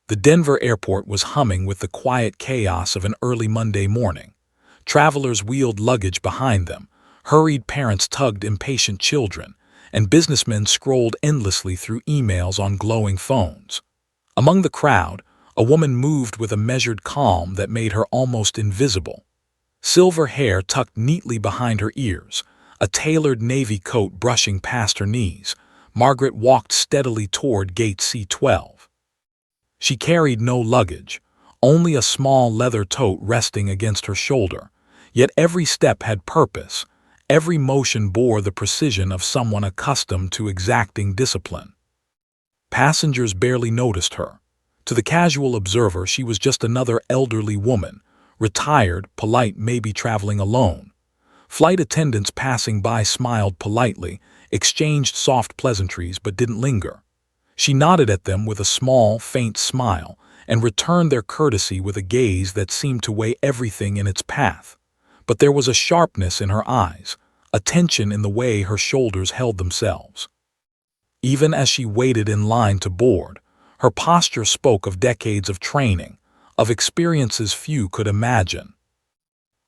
The Denver airport was humming with the quiet chaos of an early Monday morning. Travelers wheeled luggage behind them, hurried parents tugged impatient children, and businessmen scrolled endlessly through emails on glowing phones. Among the crowd, a woman moved with a measured calm that made her almost invisible. Silver hair tucked neatly behind her ears, a tailored navy coat brushing past her knees, Margaret walked steadily toward gate C-12. She carried no luggage, only a small leather tote resting against her shoulder, yet every step had purpose, every motion bore the precision of someone accustomed to exacting discipline. Passengers barely noticed her. To the casual observer, she was just another elderly woman, retired, polite, maybe traveling alone. Flight attendants passing by smiled politely, exchanged soft pleasantries but didn't linger. She nodded at them with a small, faint smile and returned their courtesy with a gaze that seemed to weigh everything in its path. But there was a sharpness in her eyes, a tension in the way her shoulders held themselves. Even as she waited in line to board, her posture spoke of decades of training, of experiences few could imagine.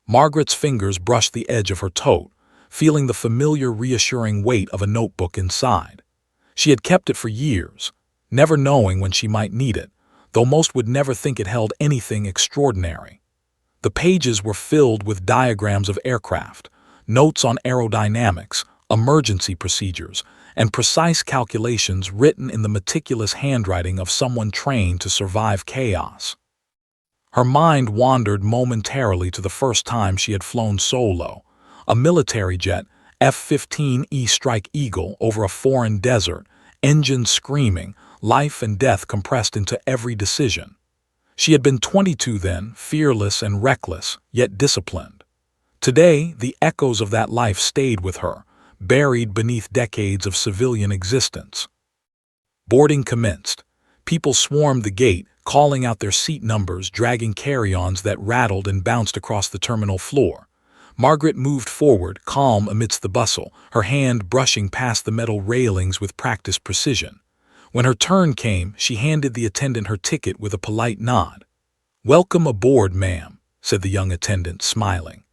Margaret's fingers brushed the edge of her tote, feeling the familiar reassuring weight of a notebook inside. She had kept it for years, never knowing when she might need it, though most would never think it held anything extraordinary. The pages were filled with diagrams of aircraft, notes on aerodynamics, emergency procedures, and precise calculations written in the meticulous handwriting of someone trained to survive chaos. Her mind wandered momentarily to the first time she had flown solo, a military jet, F-15E Strike Eagle, over a foreign desert, engines screaming, life and death compressed into every decision. She had been 22 then, fearless and reckless, yet disciplined. Today, the echoes of that life stayed with her, buried beneath decades of civilian existence. Boarding commenced. People swarmed the gate, calling out their seat numbers, dragging carry-ons that rattled and bounced across the terminal floor. Margaret moved forward, calm amidst the bustle, her hand brushing past the metal railings with practiced precision. When her turn came, she handed the attendant her ticket with a polite nod. "Welcome aboard, ma'am," said the young attendant, smiling.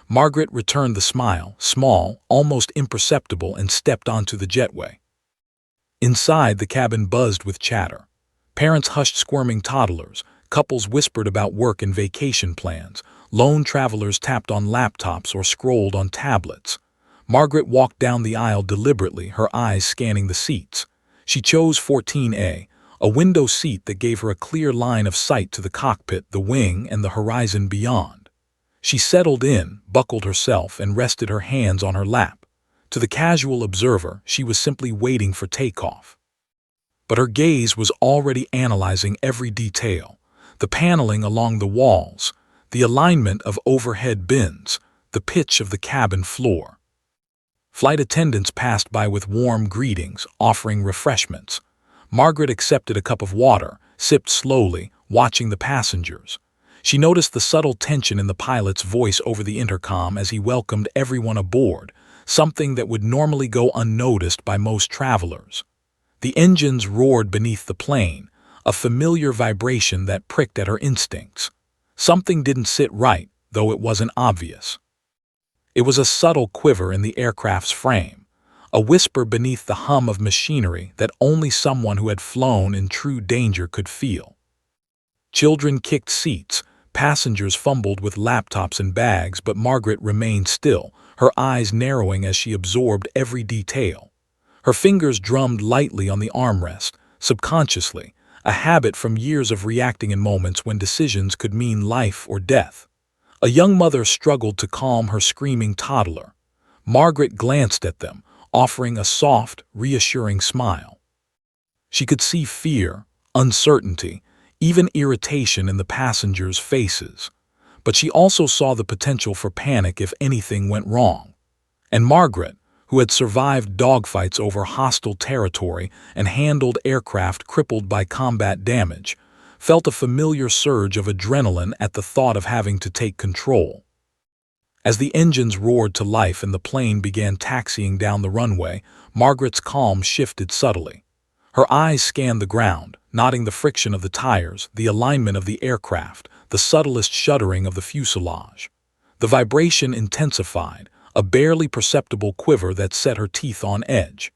Margaret returned the smile, small, almost imperceptible, and stepped onto the jetway. Inside, the cabin buzzed with chatter. Parents hushed squirming toddlers, couples whispered about work and vacation plans, lone travelers tapped on laptops or scrolled on tablets. Margaret walked down the aisle deliberately, her eyes scanning the seats. She chose 14A, a window seat that gave her a clear line of sight to the cockpit, the wing, and the horizon beyond. She settled in, buckled herself, and rested her hands on her lap. To the casual observer, she was simply waiting for takeoff. But her gaze was already analyzing every detail: the paneling along the walls, the alignment of overhead bins, the pitch of the cabin floor. Flight attendants passed by with warm greetings, offering refreshments. Margaret accepted a cup of water, sipped slowly, watching the passengers. She noticed the subtle tension in the pilot's voice over the intercom as he welcomed everyone aboard, something that would normally go unnoticed by most travelers. The engines roared beneath the plane, a familiar vibration that pricked at her instincts. Something didn't sit right, though it wasn't obvious. It was a subtle quiver in the aircraft's frame, a whisper beneath the hum of machinery that only someone who had flown in true danger could feel. Children kicked seats, passengers fumbled with laptops and bags, but Margaret remained still, her eyes narrowing as she absorbed every detail. Her fingers drummed lightly on the armrest, subconsciously, a habit from years of reacting in moments when decisions could mean life or death. A young mother struggled to calm her screaming toddler. Margaret glanced at them, offering a soft, reassuring smile. She could see fear, uncertainty, even irritation in the passengers' faces. But she also saw the potential for panic if anything went wrong. And Margaret, who had survived dogfights over hostile territory and handled aircraft crippled by combat damage, felt a familiar surge of adrenaline at the thought of having to take control. As the engines roared to life and the plane began taxiing down the runway, Margaret's calm shifted subtly. Her eyes scanned the ground, noting the friction of the tires, the alignment of the aircraft, the subtlest shuddering of the fuselage. The vibration intensified, a barely perceptible quiver that set her teeth on edge.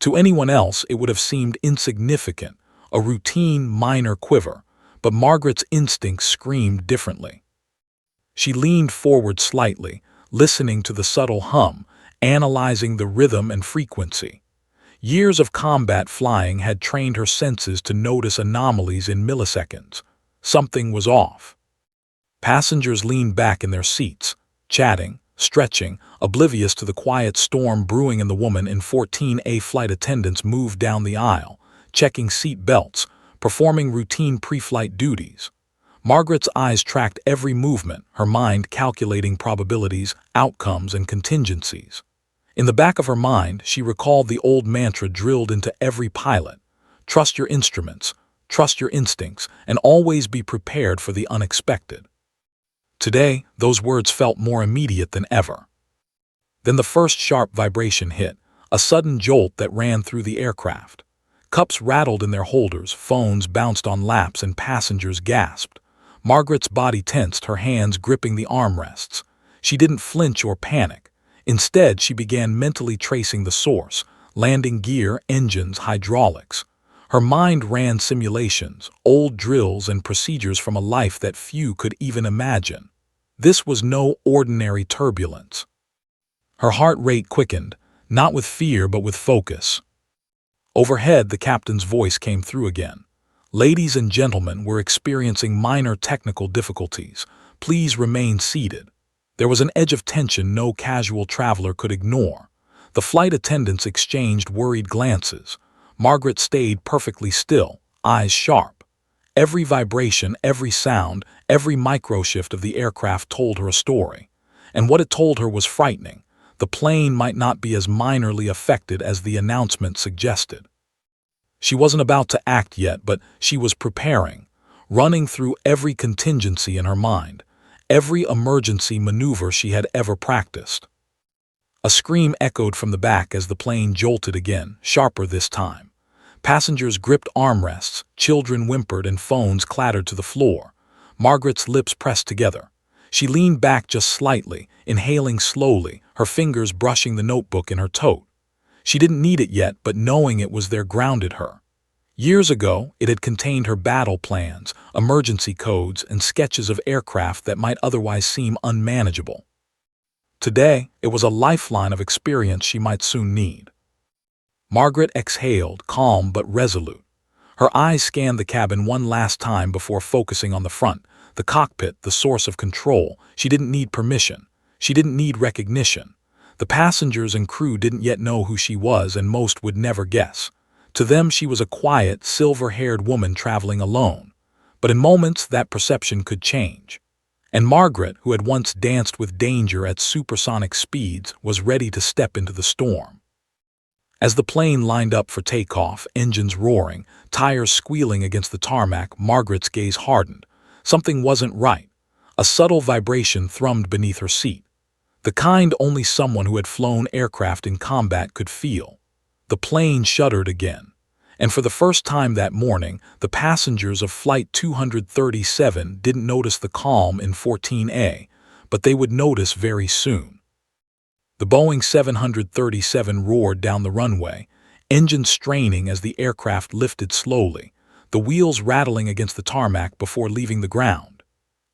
To anyone else, it would have seemed insignificant, a routine, minor quiver, but Margaret's instincts screamed differently. She leaned forward slightly, listening to the subtle hum, analyzing the rhythm and frequency. Years of combat flying had trained her senses to notice anomalies in milliseconds. Something was off. Passengers leaned back in their seats, chatting, stretching, oblivious to the quiet storm brewing, and the woman in 14A flight attendants moved down the aisle, checking seat belts, performing routine pre-flight duties. Margaret's eyes tracked every movement, her mind calculating probabilities, outcomes, and contingencies. In the back of her mind, she recalled the old mantra drilled into every pilot: trust your instruments, trust your instincts, and always be prepared for the unexpected. Today, those words felt more immediate than ever. Then the first sharp vibration hit, a sudden jolt that ran through the aircraft. Cups rattled in their holders, phones bounced on laps, and passengers gasped. Margaret's body tensed, her hands gripping the armrests. She didn't flinch or panic. Instead, she began mentally tracing the source: landing gear, engines, hydraulics. Her mind ran simulations, old drills, and procedures from a life that few could even imagine. This was no ordinary turbulence. Her heart rate quickened, not with fear but with focus. Overhead, the captain's voice came through again. "Ladies and gentlemen, we're experiencing minor technical difficulties. Please remain seated." There was an edge of tension no casual traveler could ignore. The flight attendants exchanged worried glances. Margaret stayed perfectly still, eyes sharp. Every vibration, every sound, every microshift of the aircraft told her a story. And what it told her was frightening. The plane might not be as minorly affected as the announcement suggested. She wasn't about to act yet, but she was preparing, running through every contingency in her mind, every emergency maneuver she had ever practiced. A scream echoed from the back as the plane jolted again, sharper this time. Passengers gripped armrests, children whimpered, and phones clattered to the floor. Margaret's lips pressed together. She leaned back just slightly, inhaling slowly, her fingers brushing the notebook in her tote. She didn't need it yet, but knowing it was there grounded her. Years ago, it had contained her battle plans, emergency codes, and sketches of aircraft that might otherwise seem unmanageable. Today, it was a lifeline of experience she might soon need. Margaret exhaled, calm but resolute. Her eyes scanned the cabin one last time before focusing on the front, the cockpit, the source of control. She didn't need permission. She didn't need recognition. The passengers and crew didn't yet know who she was, and most would never guess. To them, she was a quiet, silver-haired woman traveling alone. But in moments, that perception could change. And Margaret, who had once danced with danger at supersonic speeds, was ready to step into the storm. As the plane lined up for takeoff, engines roaring, tires squealing against the tarmac, Margaret's gaze hardened. Something wasn't right. A subtle vibration thrummed beneath her seat, the kind only someone who had flown aircraft in combat could feel. The plane shuddered again, and for the first time that morning, the passengers of Flight 237 didn't notice the calm in 14A, but they would notice very soon. The Boeing 737 roared down the runway, engines straining as the aircraft lifted slowly, the wheels rattling against the tarmac before leaving the ground.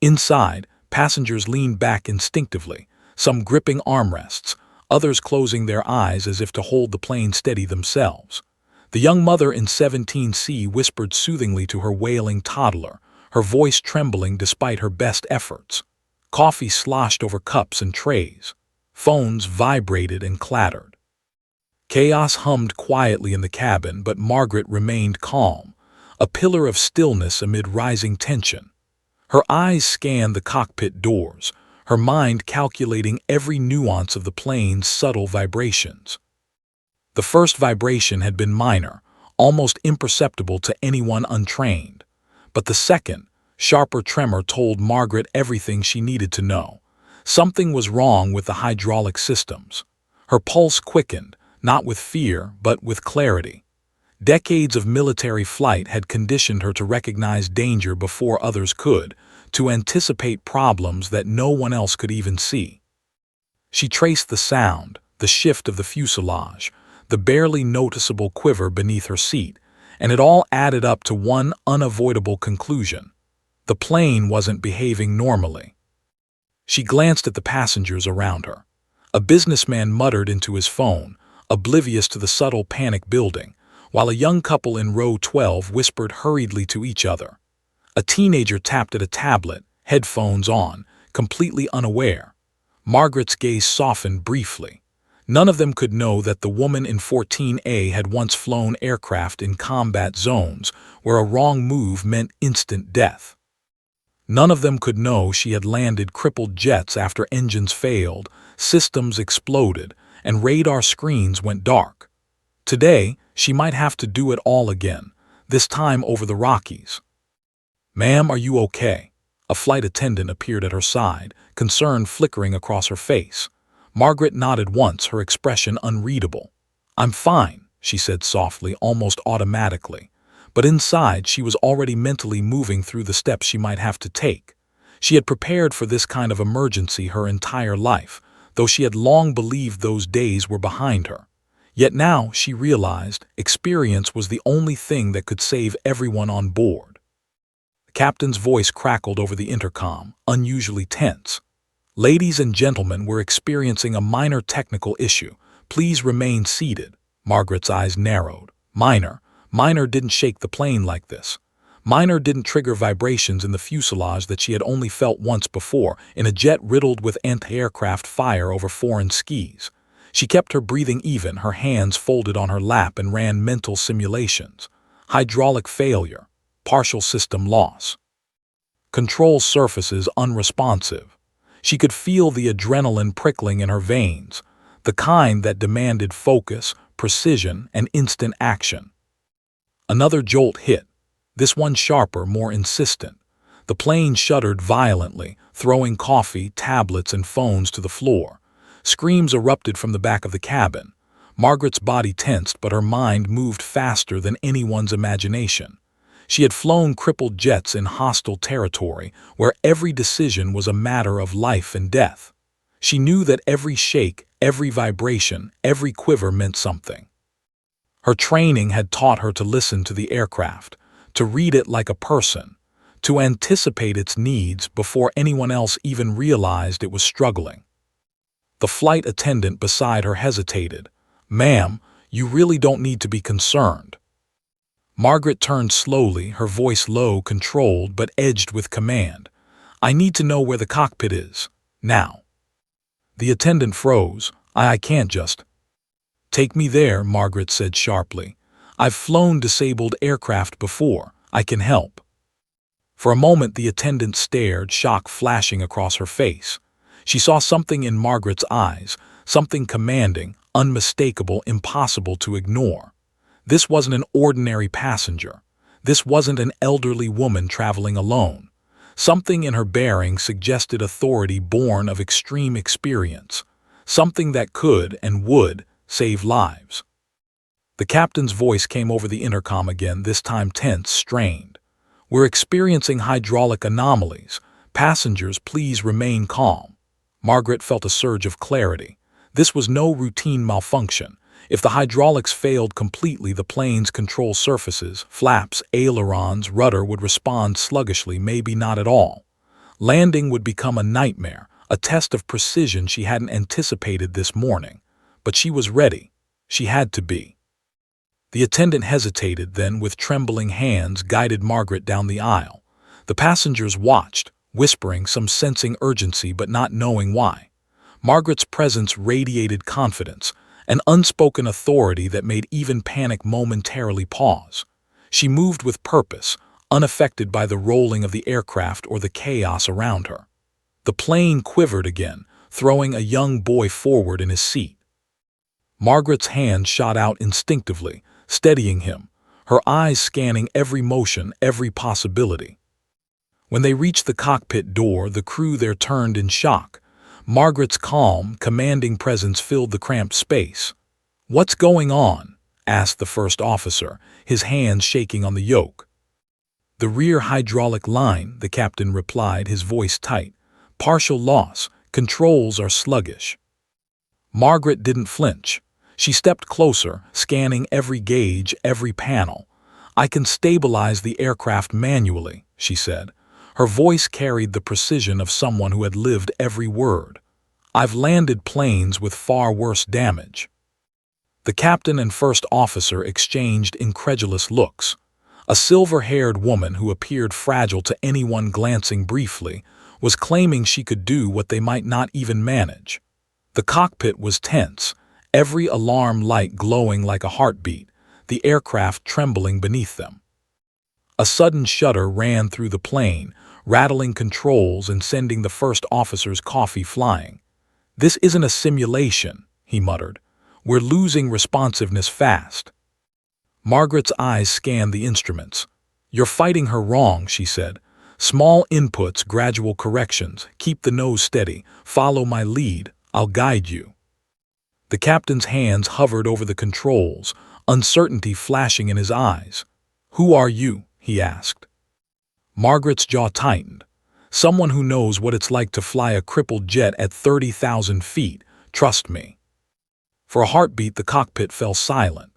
Inside, passengers leaned back instinctively, some gripping armrests, others closing their eyes as if to hold the plane steady themselves. The young mother in 17C whispered soothingly to her wailing toddler, her voice trembling despite her best efforts. Coffee sloshed over cups and trays. Phones vibrated and clattered. Chaos hummed quietly in the cabin, but Margaret remained calm, a pillar of stillness amid rising tension. Her eyes scanned the cockpit doors, her mind calculating every nuance of the plane's subtle vibrations. The first vibration had been minor, almost imperceptible to anyone untrained. But the second, sharper tremor told Margaret everything she needed to know. Something was wrong with the hydraulic systems. Her pulse quickened, not with fear, but with clarity. Decades of military flight had conditioned her to recognize danger before others could, to anticipate problems that no one else could even see. She traced the sound, the shift of the fuselage, the barely noticeable quiver beneath her seat, and it all added up to one unavoidable conclusion. The plane wasn't behaving normally. She glanced at the passengers around her. A businessman muttered into his phone, oblivious to the subtle panic building, while a young couple in row 12 whispered hurriedly to each other. A teenager tapped at a tablet, headphones on, completely unaware. Margaret's gaze softened briefly. None of them could know that the woman in 14A had once flown aircraft in combat zones where a wrong move meant instant death. None of them could know she had landed crippled jets after engines failed, systems exploded, and radar screens went dark. Today, she might have to do it all again, this time over the Rockies. "Ma'am, are you okay?" A flight attendant appeared at her side, concern flickering across her face. Margaret nodded once, her expression unreadable. "I'm fine," she said softly, almost automatically. But inside, she was already mentally moving through the steps she might have to take. She had prepared for this kind of emergency her entire life, though she had long believed those days were behind her. Yet now, she realized, experience was the only thing that could save everyone on board. The captain's voice crackled over the intercom, unusually tense. "Ladies and gentlemen, we're experiencing a minor technical issue. Please remain seated." Margaret's eyes narrowed. Minor didn't shake the plane like this. Minor didn't trigger vibrations in the fuselage that she had only felt once before in a jet riddled with anti-aircraft fire over foreign skies. She kept her breathing even, her hands folded on her lap, and ran mental simulations. Hydraulic failure. Partial system loss. Control surfaces unresponsive. She could feel the adrenaline prickling in her veins, the kind that demanded focus, precision, and instant action. Another jolt hit, this one sharper, more insistent. The plane shuddered violently, throwing coffee, tablets, and phones to the floor. Screams erupted from the back of the cabin. Margaret's body tensed, but her mind moved faster than anyone's imagination. She had flown crippled jets in hostile territory, where every decision was a matter of life and death. She knew that every shake, every vibration, every quiver meant something. Her training had taught her to listen to the aircraft, to read it like a person, to anticipate its needs before anyone else even realized it was struggling. The flight attendant beside her hesitated. "Ma'am, you really don't need to be concerned." Margaret turned slowly, her voice low, controlled, but edged with command. "I need to know where the cockpit is. Now." The attendant froze. I can't just." "Take me there," Margaret said sharply. "I've flown disabled aircraft before. I can help." For a moment the attendant stared, shock flashing across her face. She saw something in Margaret's eyes, something commanding, unmistakable, impossible to ignore. This wasn't an ordinary passenger. This wasn't an elderly woman traveling alone. Something in her bearing suggested authority born of extreme experience, something that could and would save lives. The captain's voice came over the intercom again, this time tense, strained. "We're experiencing hydraulic anomalies. Passengers, please remain calm." Margaret felt a surge of clarity. This was no routine malfunction. If the hydraulics failed completely, the plane's control surfaces, flaps, ailerons, rudder would respond sluggishly, maybe not at all. Landing would become a nightmare, a test of precision she hadn't anticipated this morning. But she was ready. She had to be. The attendant hesitated, then with trembling hands guided Margaret down the aisle. The passengers watched, whispering, some sensing urgency but not knowing why. Margaret's presence radiated confidence, an unspoken authority that made even panic momentarily pause. She moved with purpose, unaffected by the rolling of the aircraft or the chaos around her. The plane quivered again, throwing a young boy forward in his seat. Margaret's hand shot out instinctively, steadying him, her eyes scanning every motion, every possibility. When they reached the cockpit door, the crew there turned in shock. Margaret's calm, commanding presence filled the cramped space. "What's going on?" asked the first officer, his hands shaking on the yoke. "The rear hydraulic line," the captain replied, his voice tight. "Partial loss. Controls are sluggish." Margaret didn't flinch. She stepped closer, scanning every gauge, every panel. "I can stabilize the aircraft manually," she said. Her voice carried the precision of someone who had lived every word. "I've landed planes with far worse damage." The captain and first officer exchanged incredulous looks. A silver-haired woman who appeared fragile to anyone glancing briefly was claiming she could do what they might not even manage. The cockpit was tense, every alarm light glowing like a heartbeat, the aircraft trembling beneath them. A sudden shudder ran through the plane, rattling controls and sending the first officer's coffee flying. "This isn't a simulation," he muttered. "We're losing responsiveness fast." Margaret's eyes scanned the instruments. "You're fighting her wrong," she said. "Small inputs, gradual corrections. Keep the nose steady. Follow my lead. I'll guide you." The captain's hands hovered over the controls, uncertainty flashing in his eyes. "Who are you?" he asked. Margaret's jaw tightened. "Someone who knows what it's like to fly a crippled jet at 30,000 feet. Trust me." For a heartbeat, the cockpit fell silent.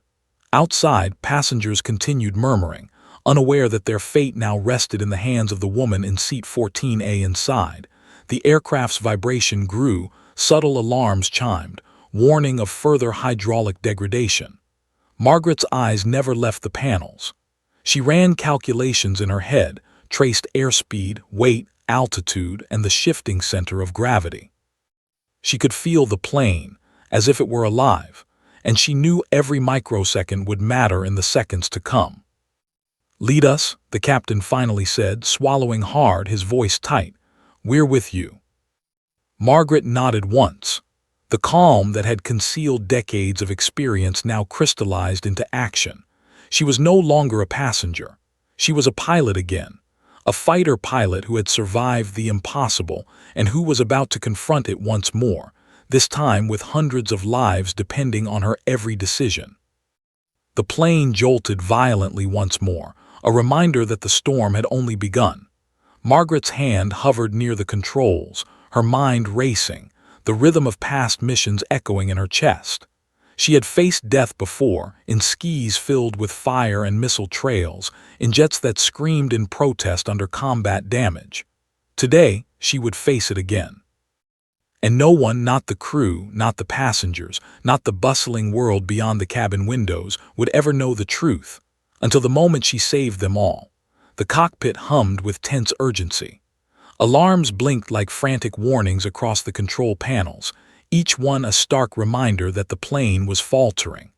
Outside, passengers continued murmuring, unaware that their fate now rested in the hands of the woman in seat 14A inside. The aircraft's vibration grew, subtle alarms chimed, warning of further hydraulic degradation. Margaret's eyes never left the panels. She ran calculations in her head, traced airspeed, weight, altitude, and the shifting center of gravity. She could feel the plane, as if it were alive, and she knew every microsecond would matter in the seconds to come. "Lead us," the captain finally said, swallowing hard, his voice tight. "We're with you." Margaret nodded once. The calm that had concealed decades of experience now crystallized into action. She was no longer a passenger. She was a pilot again, a fighter pilot who had survived the impossible and who was about to confront it once more, this time with hundreds of lives depending on her every decision. The plane jolted violently once more, a reminder that the storm had only begun. Margaret's hand hovered near the controls, her mind racing, the rhythm of past missions echoing in her chest. She had faced death before, in skis filled with fire and missile trails, in jets that screamed in protest under combat damage. Today, she would face it again. And no one, not the crew, not the passengers, not the bustling world beyond the cabin windows, would ever know the truth, until the moment she saved them all. The cockpit hummed with tense urgency. Alarms blinked like frantic warnings across the control panels, each one a stark reminder that the plane was faltering.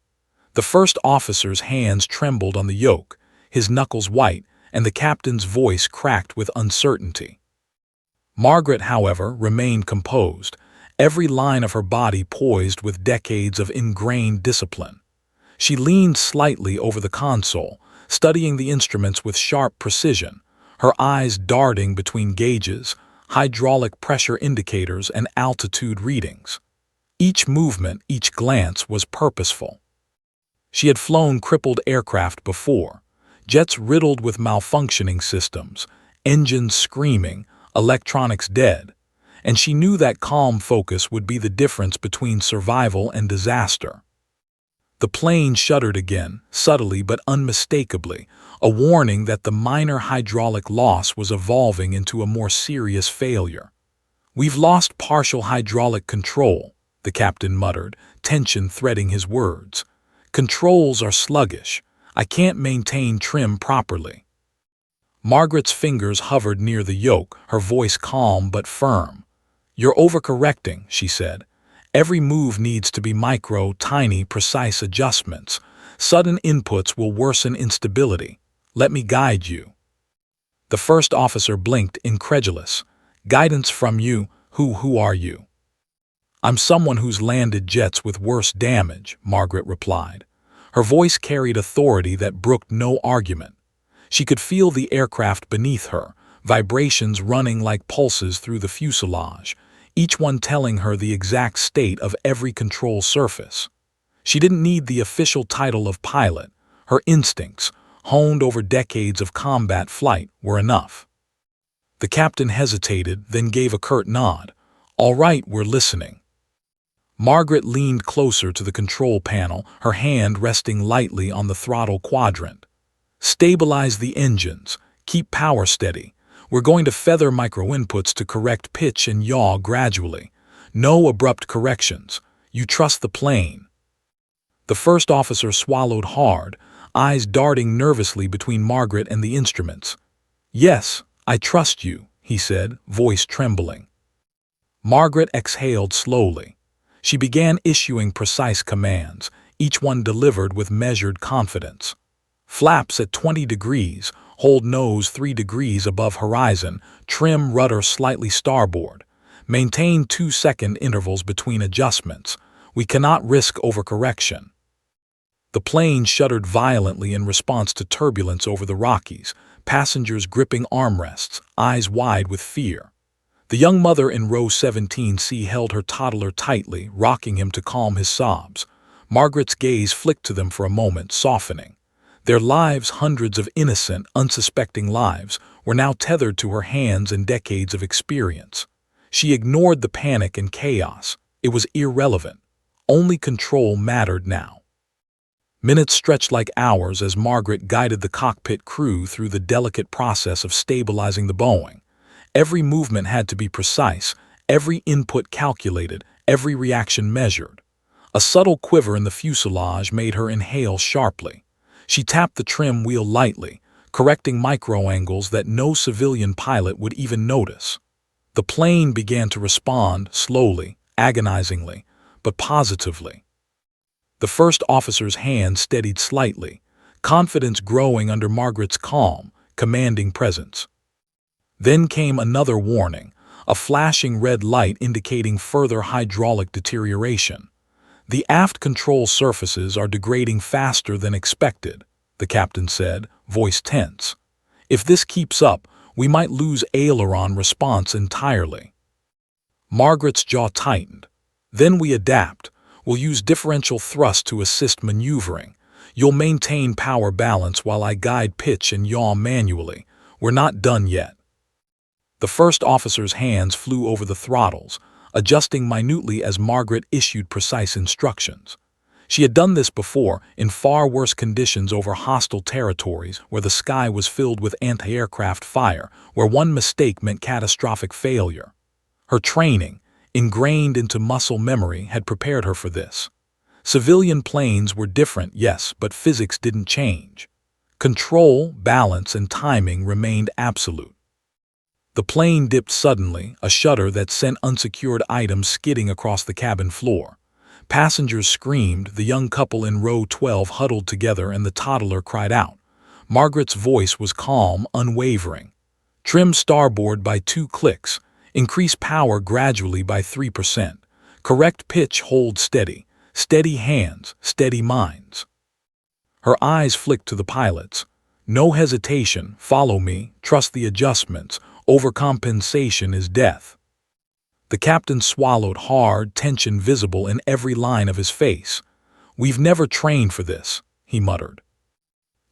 The first officer's hands trembled on the yoke, his knuckles white, and the captain's voice cracked with uncertainty. Margaret, however, remained composed, every line of her body poised with decades of ingrained discipline. She leaned slightly over the console, studying the instruments with sharp precision, her eyes darting between gauges, hydraulic pressure indicators, and altitude readings. Each movement, each glance was purposeful. She had flown crippled aircraft before, jets riddled with malfunctioning systems, engines screaming, electronics dead, and she knew that calm focus would be the difference between survival and disaster. The plane shuddered again, subtly but unmistakably, a warning that the minor hydraulic loss was evolving into a more serious failure. "We've lost partial hydraulic control," the captain muttered, tension threading his words. "Controls are sluggish. I can't maintain trim properly." Margaret's fingers hovered near the yoke, her voice calm but firm. "You're overcorrecting," she said. "Every move needs to be micro, tiny, precise adjustments. Sudden inputs will worsen instability. Let me guide you." The first officer blinked, incredulous. "Guidance from you? Who are you?" "I'm someone who's landed jets with worse damage," Margaret replied. Her voice carried authority that brooked no argument. She could feel the aircraft beneath her, vibrations running like pulses through the fuselage, each one telling her the exact state of every control surface. She didn't need the official title of pilot. Her instincts, honed over decades of combat flight, were enough. The captain hesitated, then gave a curt nod. "All right, we're listening." Margaret leaned closer to the control panel, her hand resting lightly on the throttle quadrant. "Stabilize the engines. Keep power steady. We're going to feather micro-inputs to correct pitch and yaw gradually. No abrupt corrections. You trust the plane." The first officer swallowed hard, eyes darting nervously between Margaret and the instruments. "Yes, I trust you," he said, voice trembling. Margaret exhaled slowly. She began issuing precise commands, each one delivered with measured confidence. "Flaps at 20 degrees, hold nose 3 degrees above horizon, trim rudder slightly starboard. Maintain 2-second intervals between adjustments. We cannot risk overcorrection." The plane shuddered violently in response to turbulence over the Rockies, passengers gripping armrests, eyes wide with fear. The young mother in row 17C held her toddler tightly, rocking him to calm his sobs. Margaret's gaze flicked to them for a moment, softening. Their lives, hundreds of innocent, unsuspecting lives, were now tethered to her hands and decades of experience. She ignored the panic and chaos. It was irrelevant. Only control mattered now. Minutes stretched like hours as Margaret guided the cockpit crew through the delicate process of stabilizing the Boeing. Every movement had to be precise, every input calculated, every reaction measured. A subtle quiver in the fuselage made her inhale sharply. She tapped the trim wheel lightly, correcting micro-angles that no civilian pilot would even notice. The plane began to respond, slowly, agonizingly, but positively. The first officer's hand steadied slightly, confidence growing under Margaret's calm, commanding presence. Then came another warning, a flashing red light indicating further hydraulic deterioration. "The aft control surfaces are degrading faster than expected," the captain said, voice tense. "If this keeps up, we might lose aileron response entirely." Margaret's jaw tightened. "Then we adapt. We'll use differential thrust to assist maneuvering. You'll maintain power balance while I guide pitch and yaw manually. We're not done yet." The first officer's hands flew over the throttles, adjusting minutely as Margaret issued precise instructions. She had done this before, in far worse conditions over hostile territories where the sky was filled with anti-aircraft fire, where one mistake meant catastrophic failure. Her training, ingrained into muscle memory, had prepared her for this. Civilian planes were different, yes, but physics didn't change. Control, balance, and timing remained absolute. The plane dipped suddenly, a shudder that sent unsecured items skidding across the cabin floor. Passengers screamed, the young couple in row 12 huddled together, and the toddler cried out. Margaret's voice was calm, unwavering. "Trim starboard by 2 clicks. Increase power gradually by 3%. Correct pitch, hold steady. Steady hands, steady minds." Her eyes flicked to the pilots. "No hesitation, follow me, trust the adjustments. Overcompensation is death." The captain swallowed hard, tension visible in every line of his face. "We've never trained for this," he muttered.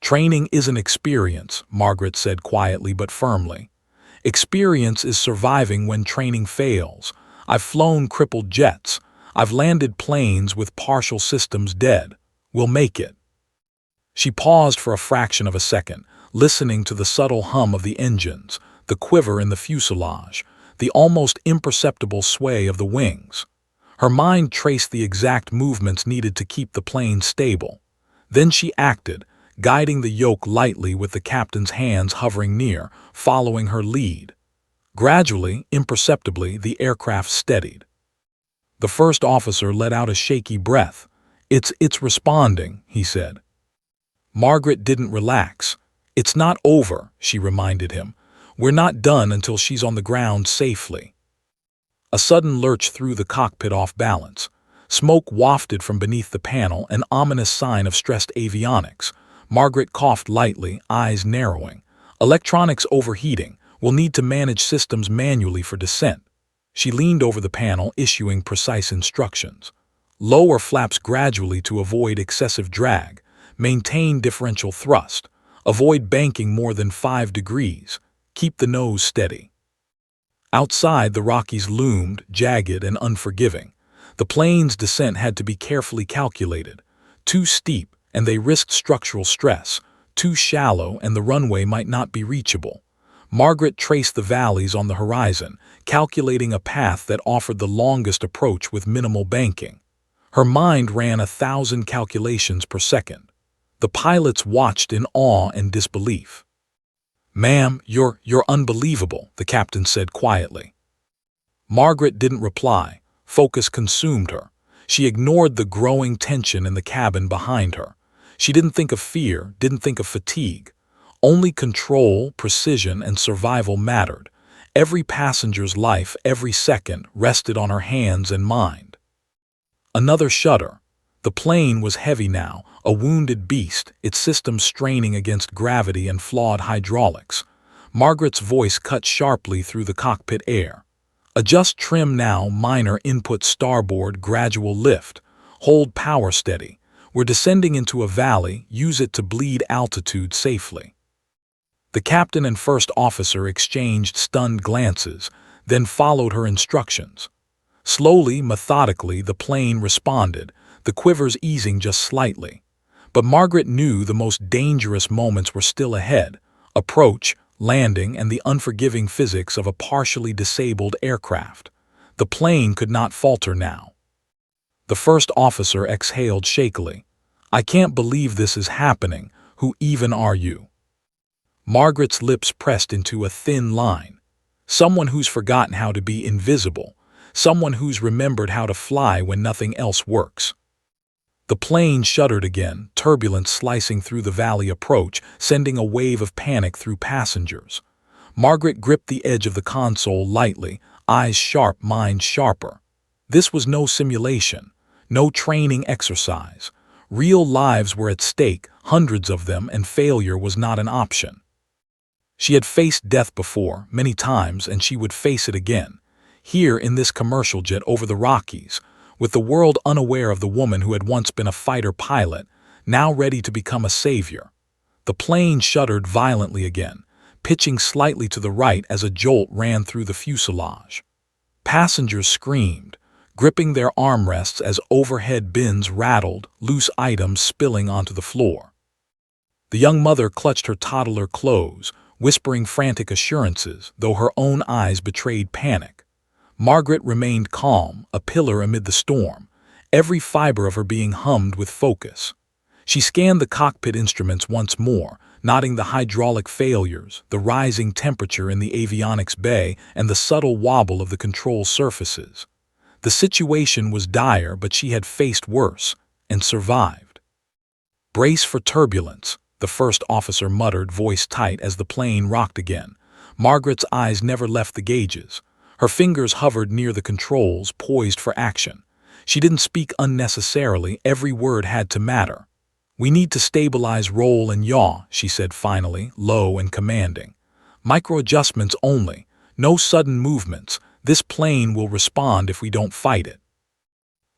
"Training isn't experience," Margaret said quietly but firmly. "Experience is surviving when training fails. I've flown crippled jets. I've landed planes with partial systems dead. We'll make it." She paused for a fraction of a second, listening to the subtle hum of the engines, the quiver in the fuselage, the almost imperceptible sway of the wings. Her mind traced the exact movements needed to keep the plane stable. Then she acted, guiding the yoke lightly with the captain's hands hovering near, following her lead. Gradually, imperceptibly, the aircraft steadied. The first officer let out a shaky breath. It's responding," he said. Margaret didn't relax. "It's not over," she reminded him. "We're not done until she's on the ground safely." A sudden lurch threw the cockpit off balance. Smoke wafted from beneath the panel, an ominous sign of stressed avionics. Margaret coughed lightly, eyes narrowing. "Electronics overheating. We'll need to manage systems manually for descent." She leaned over the panel, issuing precise instructions. Lower flaps gradually to avoid excessive drag. Maintain differential thrust. Avoid banking more than 5 degrees. Keep the nose steady. Outside, the Rockies loomed, jagged and unforgiving. The plane's descent had to be carefully calculated. Too steep, and they risked structural stress. Too shallow, and the runway might not be reachable. Margaret traced the valleys on the horizon, calculating a path that offered the longest approach with minimal banking. Her mind ran 1,000 calculations per second. The pilots watched in awe and disbelief. "Ma'am, you're unbelievable," the captain said quietly. Margaret didn't reply. Focus consumed her. She ignored the growing tension in the cabin behind her. She didn't think of fear, didn't think of fatigue. Only control, precision, and survival mattered. Every passenger's life, every second, rested on her hands and mind. Another shudder. The plane was heavy now, a wounded beast, its systems straining against gravity and flawed hydraulics. Margaret's voice cut sharply through the cockpit air. "Adjust trim now, minor input starboard, gradual lift. Hold power steady. We're descending into a valley, use it to bleed altitude safely." The captain and first officer exchanged stunned glances, then followed her instructions. Slowly, methodically, the plane responded, the quivers easing just slightly. But Margaret knew the most dangerous moments were still ahead: approach, landing, and the unforgiving physics of a partially disabled aircraft. The plane could not falter now. The first officer exhaled shakily. "I can't believe this is happening. Who even are you?" Margaret's lips pressed into a thin line. "Someone who's forgotten how to be invisible. Someone who's remembered how to fly when nothing else works." The plane shuddered again, turbulence slicing through the valley approach, sending a wave of panic through passengers. Margaret gripped the edge of the console lightly, eyes sharp, mind sharper. This was no simulation, no training exercise. Real lives were at stake, hundreds of them, and failure was not an option. She had faced death before, many times, and she would face it again. Here in this commercial jet over the Rockies, with the world unaware of the woman who had once been a fighter pilot, now ready to become a savior. The plane shuddered violently again, pitching slightly to the right as a jolt ran through the fuselage. Passengers screamed, gripping their armrests as overhead bins rattled, loose items spilling onto the floor. The young mother clutched her toddler close, whispering frantic assurances, though her own eyes betrayed panic. Margaret remained calm, a pillar amid the storm, every fiber of her being hummed with focus. She scanned the cockpit instruments once more, noting the hydraulic failures, the rising temperature in the avionics bay, and the subtle wobble of the control surfaces. The situation was dire, but she had faced worse, and survived. "Brace for turbulence," the first officer muttered, voice tight, as the plane rocked again. Margaret's eyes never left the gauges. Her fingers hovered near the controls, poised for action. She didn't speak unnecessarily, every word had to matter. "We need to stabilize, roll, and yaw," she said finally, low and commanding. "Micro-adjustments only, no sudden movements. This plane will respond if we don't fight it."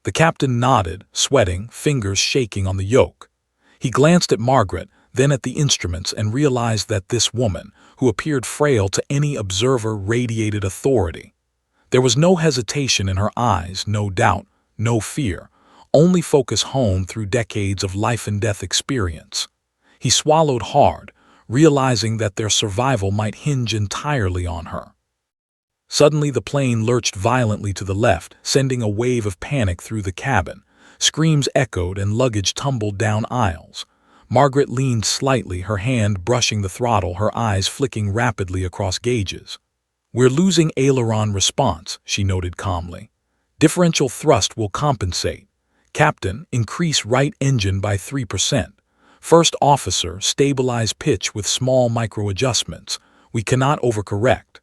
The captain nodded, sweating, fingers shaking on the yoke. He glanced at Margaret, then at the instruments, and realized that this woman, who appeared frail to any observer, radiated authority. There was no hesitation in her eyes, no doubt, no fear, only focus honed through decades of life-and-death experience. He swallowed hard, realizing that their survival might hinge entirely on her. Suddenly the plane lurched violently to the left, sending a wave of panic through the cabin. Screams echoed and luggage tumbled down aisles. Margaret leaned slightly, her hand brushing the throttle, her eyes flicking rapidly across gauges. "We're losing aileron response," she noted calmly. "Differential thrust will compensate. Captain, increase right engine by 3%. First officer, stabilize pitch with small micro-adjustments. We cannot overcorrect."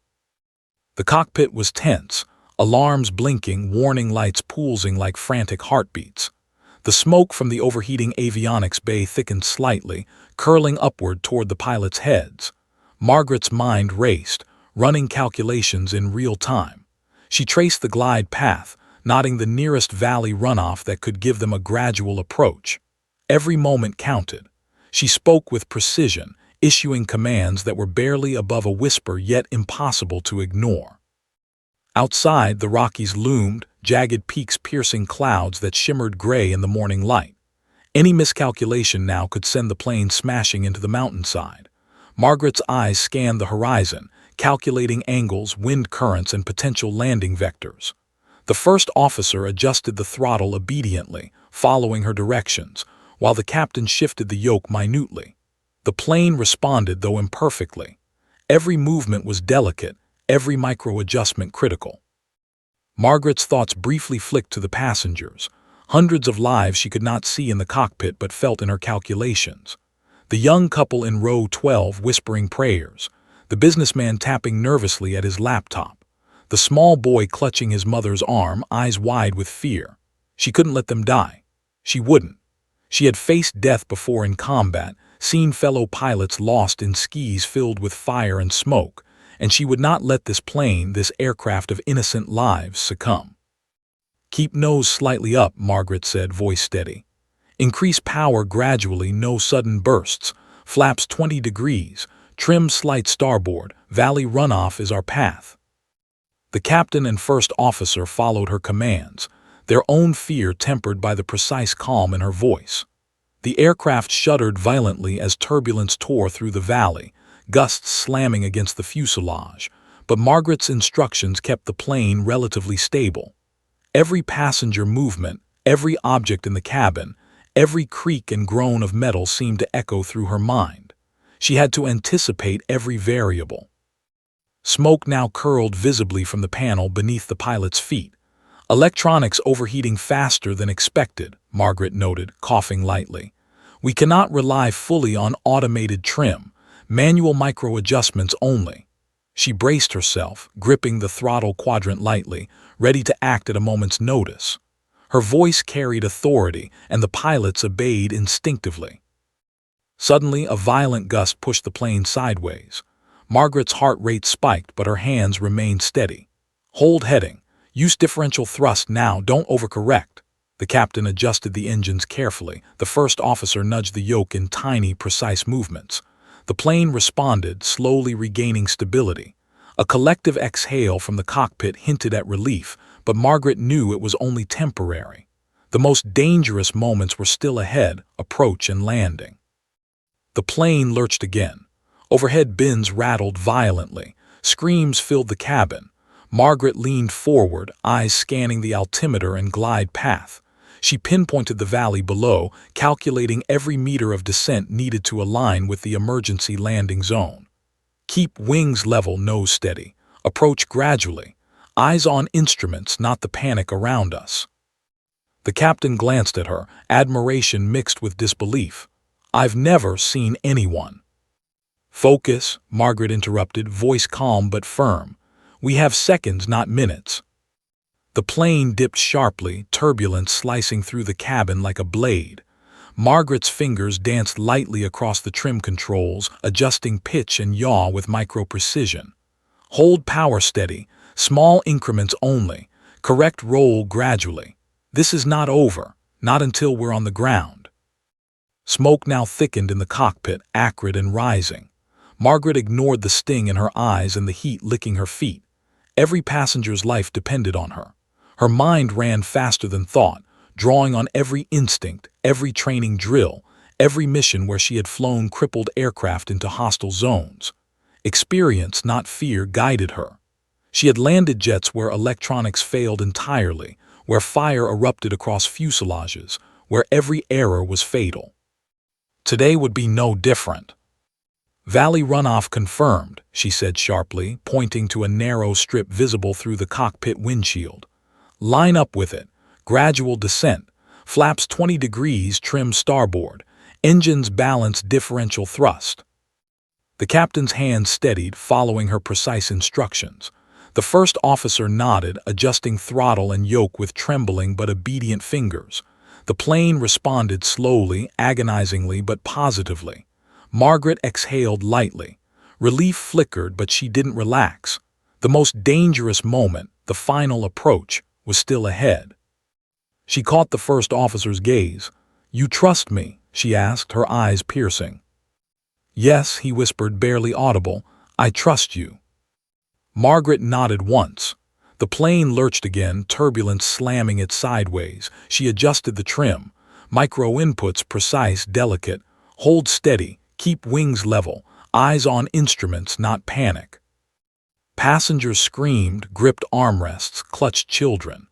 The cockpit was tense, alarms blinking, warning lights pulsing like frantic heartbeats. The smoke from the overheating avionics bay thickened slightly, curling upward toward the pilots' heads. Margaret's mind raced, running calculations in real time. She traced the glide path, nodding the nearest valley runoff that could give them a gradual approach. Every moment counted. She spoke with precision, issuing commands that were barely above a whisper yet impossible to ignore. Outside, the Rockies loomed, jagged peaks piercing clouds that shimmered gray in the morning light. Any miscalculation now could send the plane smashing into the mountainside. Margaret's eyes scanned the horizon, calculating angles, wind currents, and potential landing vectors. The first officer adjusted the throttle obediently, following her directions, while the captain shifted the yoke minutely. The plane responded, though imperfectly. Every movement was delicate, every micro-adjustment critical. Margaret's thoughts briefly flicked to the passengers. Hundreds of lives she could not see in the cockpit but felt in her calculations. The young couple in row 12 whispering prayers, the businessman tapping nervously at his laptop, the small boy clutching his mother's arm, eyes wide with fear. She couldn't let them die. She wouldn't. She had faced death before in combat, seen fellow pilots lost in skis filled with fire and smoke, and she would not let this plane, this aircraft of innocent lives, succumb. "Keep nose slightly up," Margaret said, voice steady. "Increase power gradually, no sudden bursts. Flaps 20 degrees. Trim slight starboard. Valley runoff is our path." The captain and first officer followed her commands, their own fear tempered by the precise calm in her voice. The aircraft shuddered violently as turbulence tore through the valley, gusts slamming against the fuselage, but Margaret's instructions kept the plane relatively stable. Every passenger movement, every object in the cabin, every creak and groan of metal seemed to echo through her mind. She had to anticipate every variable. Smoke now curled visibly from the panel beneath the pilot's feet. "Electronics overheating faster than expected," Margaret noted, coughing lightly. "We cannot rely fully on automated trim, manual micro-adjustments only." She braced herself, gripping the throttle quadrant lightly, ready to act at a moment's notice. Her voice carried authority, and the pilots obeyed instinctively. Suddenly, a violent gust pushed the plane sideways. Margaret's heart rate spiked, but her hands remained steady. "Hold heading. Use differential thrust now, don't overcorrect." The captain adjusted the engines carefully. The first officer nudged the yoke in tiny, precise movements. The plane responded, slowly regaining stability. A collective exhale from the cockpit hinted at relief, but Margaret knew it was only temporary. The most dangerous moments were still ahead, approach and landing. The plane lurched again. Overhead bins rattled violently. Screams filled the cabin. Margaret leaned forward, eyes scanning the altimeter and glide path. She pinpointed the valley below, calculating every meter of descent needed to align with the emergency landing zone. "Keep wings level, nose steady. Approach gradually. Eyes on instruments, not the panic around us." The captain glanced at her, admiration mixed with disbelief. "I've never seen anyone." "Focus," Margaret interrupted, voice calm but firm. "We have seconds, not minutes." The plane dipped sharply, turbulence slicing through the cabin like a blade. Margaret's fingers danced lightly across the trim controls, adjusting pitch and yaw with micro-precision. "Hold power steady, small increments only. Correct roll gradually. This is not over, not until we're on the ground." Smoke now thickened in the cockpit, acrid and rising. Margaret ignored the sting in her eyes and the heat licking her feet. Every passenger's life depended on her. Her mind ran faster than thought, drawing on every instinct, every training drill, every mission where she had flown crippled aircraft into hostile zones. Experience, not fear, guided her. She had landed jets where electronics failed entirely, where fire erupted across fuselages, where every error was fatal. Today would be no different. "Valley runoff confirmed," she said sharply, pointing to a narrow strip visible through the cockpit windshield. "Line up with it. Gradual descent. Flaps 20 degrees, trim starboard. Engines balance differential thrust." The captain's hand steadied, following her precise instructions. The first officer nodded, adjusting throttle and yoke with trembling but obedient fingers. The plane responded slowly, agonizingly but positively. Margaret exhaled lightly. Relief flickered, but she didn't relax. The most dangerous moment, the final approach, was still ahead. She caught the first officer's gaze. "You trust me?" she asked, her eyes piercing. "Yes," he whispered, barely audible. "I trust you." Margaret nodded once. The plane lurched again, turbulence slamming it sideways. She adjusted the trim. Micro inputs, precise, delicate. Hold steady, keep wings level, eyes on instruments, not panic. Passengers screamed, gripped armrests, clutched children.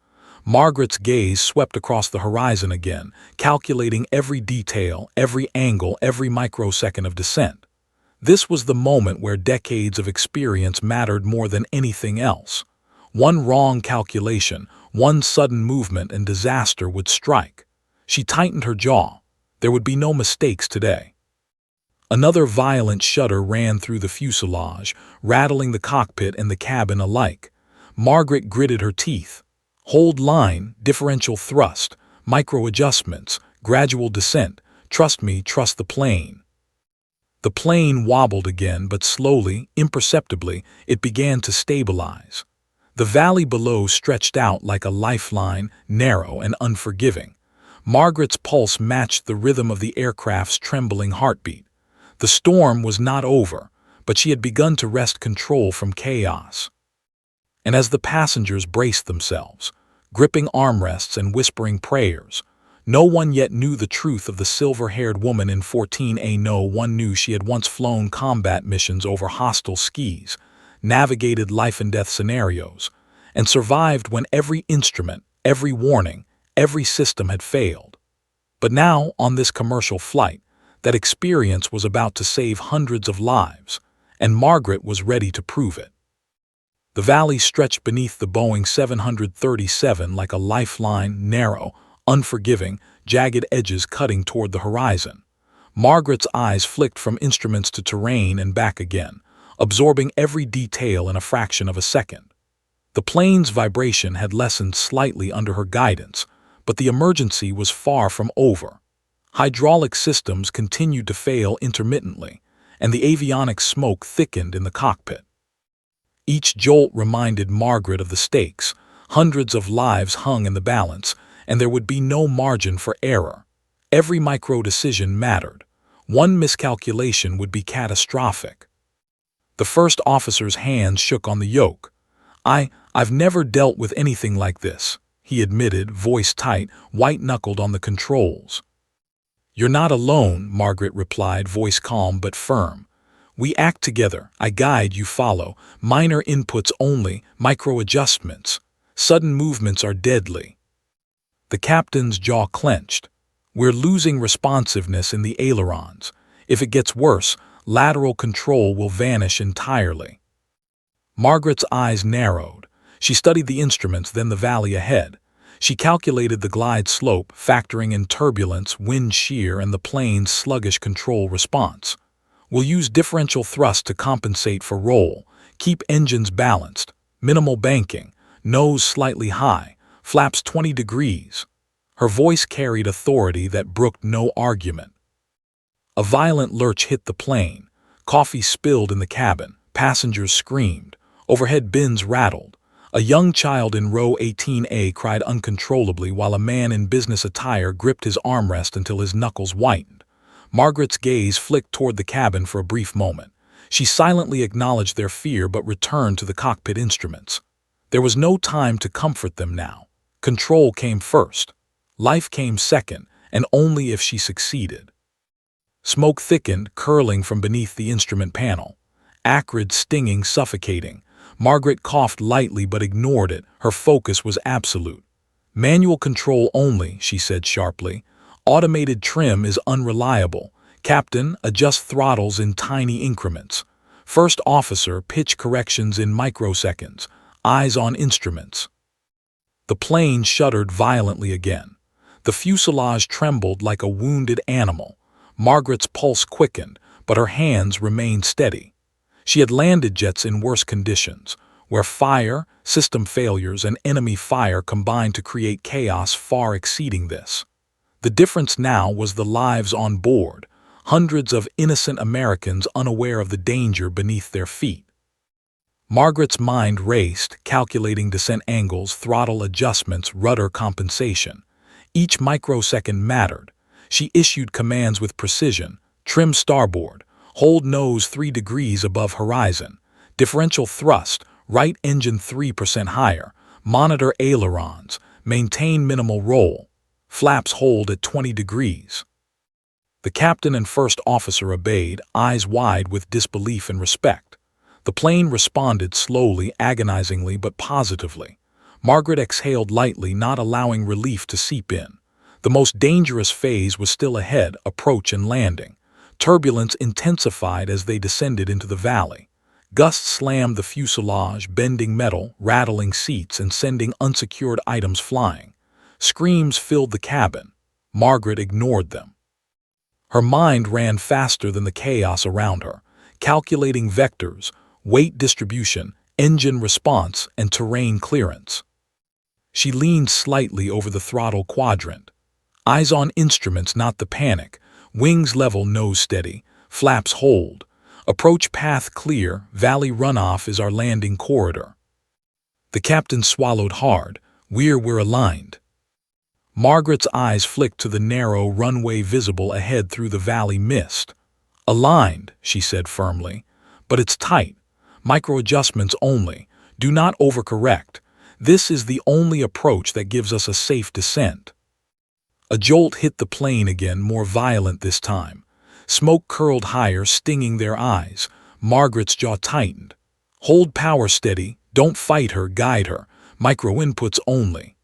Margaret's gaze swept across the horizon again, calculating every detail, every angle, every microsecond of descent. This was the moment where decades of experience mattered more than anything else. One wrong calculation, one sudden movement, and disaster would strike. She tightened her jaw. There would be no mistakes today. Another violent shudder ran through the fuselage, rattling the cockpit and the cabin alike. Margaret gritted her teeth. Hold line, differential thrust, micro adjustments, gradual descent. Trust me, trust the plane. The plane wobbled again, but slowly, imperceptibly, it began to stabilize. The valley below stretched out like a lifeline, narrow and unforgiving. Margaret's pulse matched the rhythm of the aircraft's trembling heartbeat. The storm was not over, but she had begun to wrest control from chaos. And as the passengers braced themselves, gripping armrests and whispering prayers, no one yet knew the truth of the silver-haired woman in 14A. No one knew she had once flown combat missions over hostile skies, navigated life-and-death scenarios, and survived when every instrument, every warning, every system had failed. But now, on this commercial flight, that experience was about to save hundreds of lives, and Margaret was ready to prove it. The valley stretched beneath the Boeing 737 like a lifeline, narrow, unforgiving, jagged edges cutting toward the horizon. Margaret's eyes flicked from instruments to terrain and back again, absorbing every detail in a fraction of a second. The plane's vibration had lessened slightly under her guidance, but the emergency was far from over. Hydraulic systems continued to fail intermittently, and the avionics smoke thickened in the cockpit. Each jolt reminded Margaret of the stakes. Hundreds of lives hung in the balance, and there would be no margin for error. Every micro-decision mattered. One miscalculation would be catastrophic. The first officer's hands shook on the yoke. I've never dealt with anything like this," he admitted, voice tight, white-knuckled on the controls. "You're not alone," Margaret replied, voice calm but firm. "We act together. I guide, you follow. Minor inputs only, micro-adjustments. Sudden movements are deadly." The captain's jaw clenched. "We're losing responsiveness in the ailerons. If it gets worse, lateral control will vanish entirely." Margaret's eyes narrowed. She studied the instruments, then the valley ahead. She calculated the glide slope, factoring in turbulence, wind shear, and the plane's sluggish control response. "We'll use differential thrust to compensate for roll. Keep engines balanced. Minimal banking. Nose slightly high. Flaps 20 degrees. Her voice carried authority that brooked no argument. A violent lurch hit the plane. Coffee spilled in the cabin. Passengers screamed. Overhead bins rattled. A young child in row 18A cried uncontrollably while a man in business attire gripped his armrest until his knuckles whitened. Margaret's gaze flicked toward the cabin for a brief moment. She silently acknowledged their fear but returned to the cockpit instruments. There was no time to comfort them now. Control came first. Life came second, and only if she succeeded. Smoke thickened, curling from beneath the instrument panel. Acrid, stinging, suffocating. Margaret coughed lightly but ignored it. Her focus was absolute. "Manual control only," she said sharply. "Automated trim is unreliable. Captain, adjust throttles in tiny increments. First officer, pitch corrections in microseconds. Eyes on instruments." The plane shuddered violently again. The fuselage trembled like a wounded animal. Margaret's pulse quickened, but her hands remained steady. She had landed jets in worse conditions, where fire, system failures, and enemy fire combined to create chaos far exceeding this. The difference now was the lives on board, hundreds of innocent Americans unaware of the danger beneath their feet. Margaret's mind raced, calculating descent angles, throttle adjustments, rudder compensation. Each microsecond mattered. She issued commands with precision. Trim starboard. Hold nose 3 degrees above horizon. Differential thrust. Right engine 3% higher. Monitor ailerons. Maintain minimal roll. Flaps hold at 20 degrees. The captain and first officer obeyed, eyes wide with disbelief and respect. The plane responded slowly, agonizingly, but positively. Margaret exhaled lightly, not allowing relief to seep in. The most dangerous phase was still ahead, approach and landing. Turbulence intensified as they descended into the valley. Gusts slammed the fuselage, bending metal, rattling seats, and sending unsecured items flying. Screams filled the cabin. Margaret ignored them. Her mind ran faster than the chaos around her, calculating vectors, weight distribution, engine response, and terrain clearance. She leaned slightly over the throttle quadrant. Eyes on instruments, not the panic. Wings level, nose steady. Flaps hold. Approach path clear. Valley runoff is our landing corridor. The captain swallowed hard. We're aligned. Margaret's eyes flicked to the narrow runway visible ahead through the valley mist. Aligned, she said firmly. But it's tight. Micro-adjustments only. Do not overcorrect. This is the only approach that gives us a safe descent. A jolt hit the plane again, more violent this time. Smoke curled higher, stinging their eyes. Margaret's jaw tightened. Hold power steady. Don't fight her, guide her. Micro-inputs only.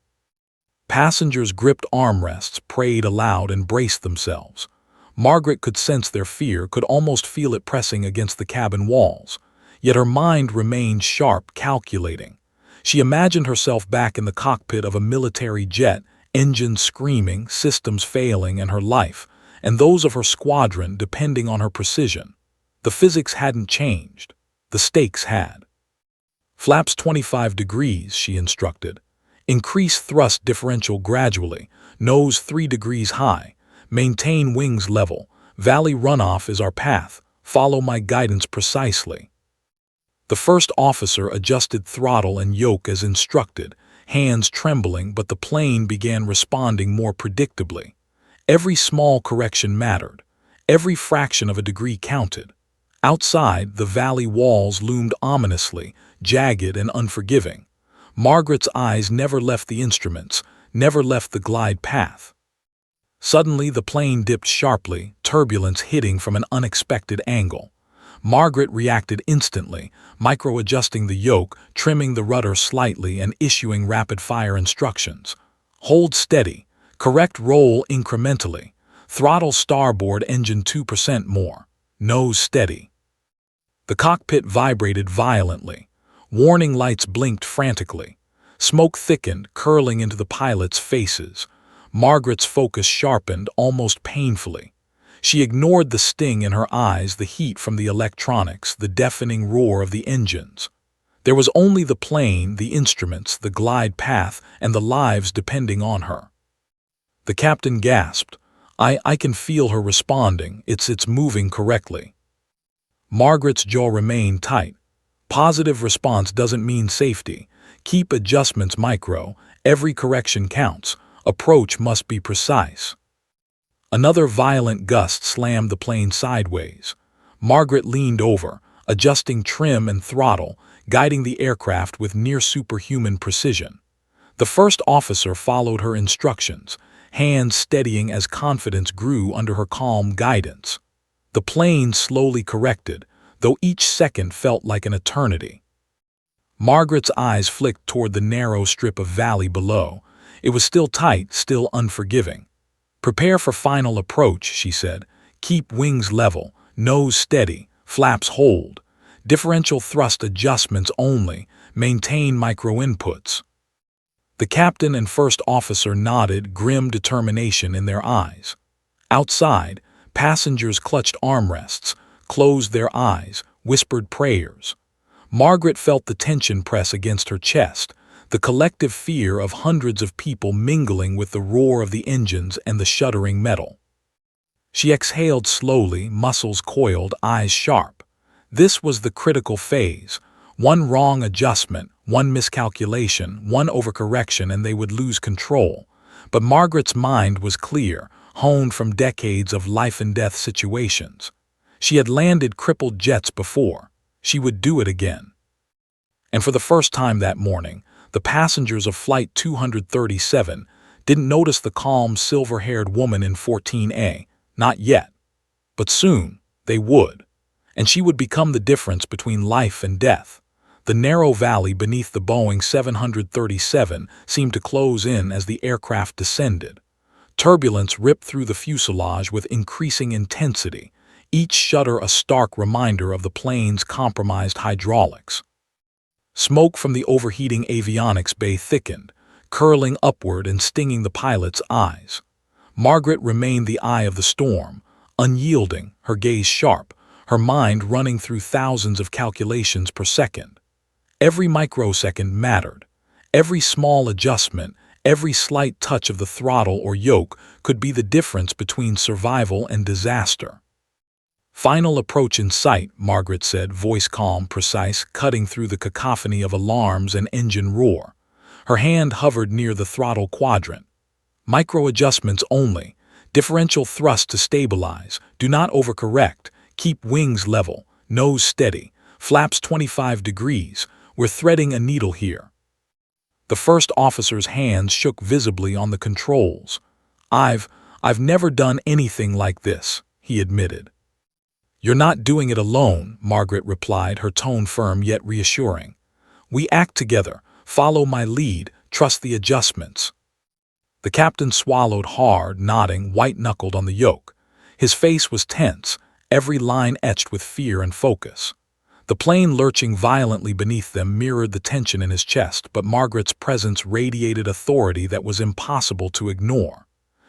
Passengers gripped armrests, prayed aloud, and braced themselves. Margaret could sense their fear, could almost feel it pressing against the cabin walls. Yet her mind remained sharp, calculating. She imagined herself back in the cockpit of a military jet, engines screaming, systems failing, and her life, and those of her squadron depending on her precision. The physics hadn't changed. The stakes had. Flaps 25 degrees, she instructed. Increase thrust differential gradually, nose 3 degrees high. Maintain wings level. Valley runoff is our path. Follow my guidance precisely. The first officer adjusted throttle and yoke as instructed, hands trembling, but the plane began responding more predictably. Every small correction mattered. Every fraction of a degree counted. Outside, the valley walls loomed ominously, jagged and unforgiving. Margaret's eyes never left the instruments, never left the glide path. Suddenly, the plane dipped sharply, turbulence hitting from an unexpected angle. Margaret reacted instantly, micro-adjusting the yoke, trimming the rudder slightly, and issuing rapid-fire instructions. Hold steady. Correct roll incrementally. Throttle starboard engine 2% more. Nose steady. The cockpit vibrated violently. Warning lights blinked frantically. Smoke thickened, curling into the pilots' faces. Margaret's focus sharpened, almost painfully. She ignored the sting in her eyes, the heat from the electronics, the deafening roar of the engines. There was only the plane, the instruments, the glide path, and the lives depending on her. The captain gasped. I can feel her responding. It's moving correctly. Margaret's jaw remained tight. Positive response doesn't mean safety. Keep adjustments micro. Every correction counts. Approach must be precise. Another violent gust slammed the plane sideways. Margaret leaned over, adjusting trim and throttle, guiding the aircraft with near-superhuman precision. The first officer followed her instructions, hands steadying as confidence grew under her calm guidance. The plane slowly corrected, though each second felt like an eternity. Margaret's eyes flicked toward the narrow strip of valley below. It was still tight, still unforgiving. Prepare for final approach, she said. Keep wings level, nose steady, flaps hold. Differential thrust adjustments only. Maintain micro-inputs. The captain and first officer nodded, grim determination in their eyes. Outside, passengers clutched armrests, closed their eyes, whispered prayers. Margaret felt the tension press against her chest, the collective fear of hundreds of people mingling with the roar of the engines and the shuddering metal. She exhaled slowly, muscles coiled, eyes sharp. This was the critical phase. One wrong adjustment, one miscalculation, one overcorrection, and they would lose control. But Margaret's mind was clear, honed from decades of life-and-death situations. She had landed crippled jets before. She would do it again. And for the first time that morning, the passengers of Flight 237 didn't notice the calm, silver-haired woman in 14A. Not yet. But soon, they would. And she would become the difference between life and death. The narrow valley beneath the Boeing 737 seemed to close in as the aircraft descended. Turbulence ripped through the fuselage with increasing intensity, each shudder a stark reminder of the plane's compromised hydraulics. Smoke from the overheating avionics bay thickened, curling upward and stinging the pilot's eyes. Margaret remained the eye of the storm, unyielding, her gaze sharp, her mind running through thousands of calculations per second. Every microsecond mattered. Every small adjustment, every slight touch of the throttle or yoke could be the difference between survival and disaster. "Final approach in sight," Margaret said, voice calm, precise, cutting through the cacophony of alarms and engine roar. Her hand hovered near the throttle quadrant. "Micro-adjustments only. Differential thrust to stabilize. Do not overcorrect. Keep wings level. Nose steady. Flaps 25 degrees. We're threading a needle here." The first officer's hands shook visibly on the controls. I've never done anything like this," he admitted. "You're not doing it alone," Margaret replied, her tone firm yet reassuring. "We act together. Follow my lead. Trust the adjustments." The captain swallowed hard, nodding, white-knuckled on the yoke. His face was tense, every line etched with fear and focus. The plane lurching violently beneath them mirrored the tension in his chest, but Margaret's presence radiated authority that was impossible to ignore.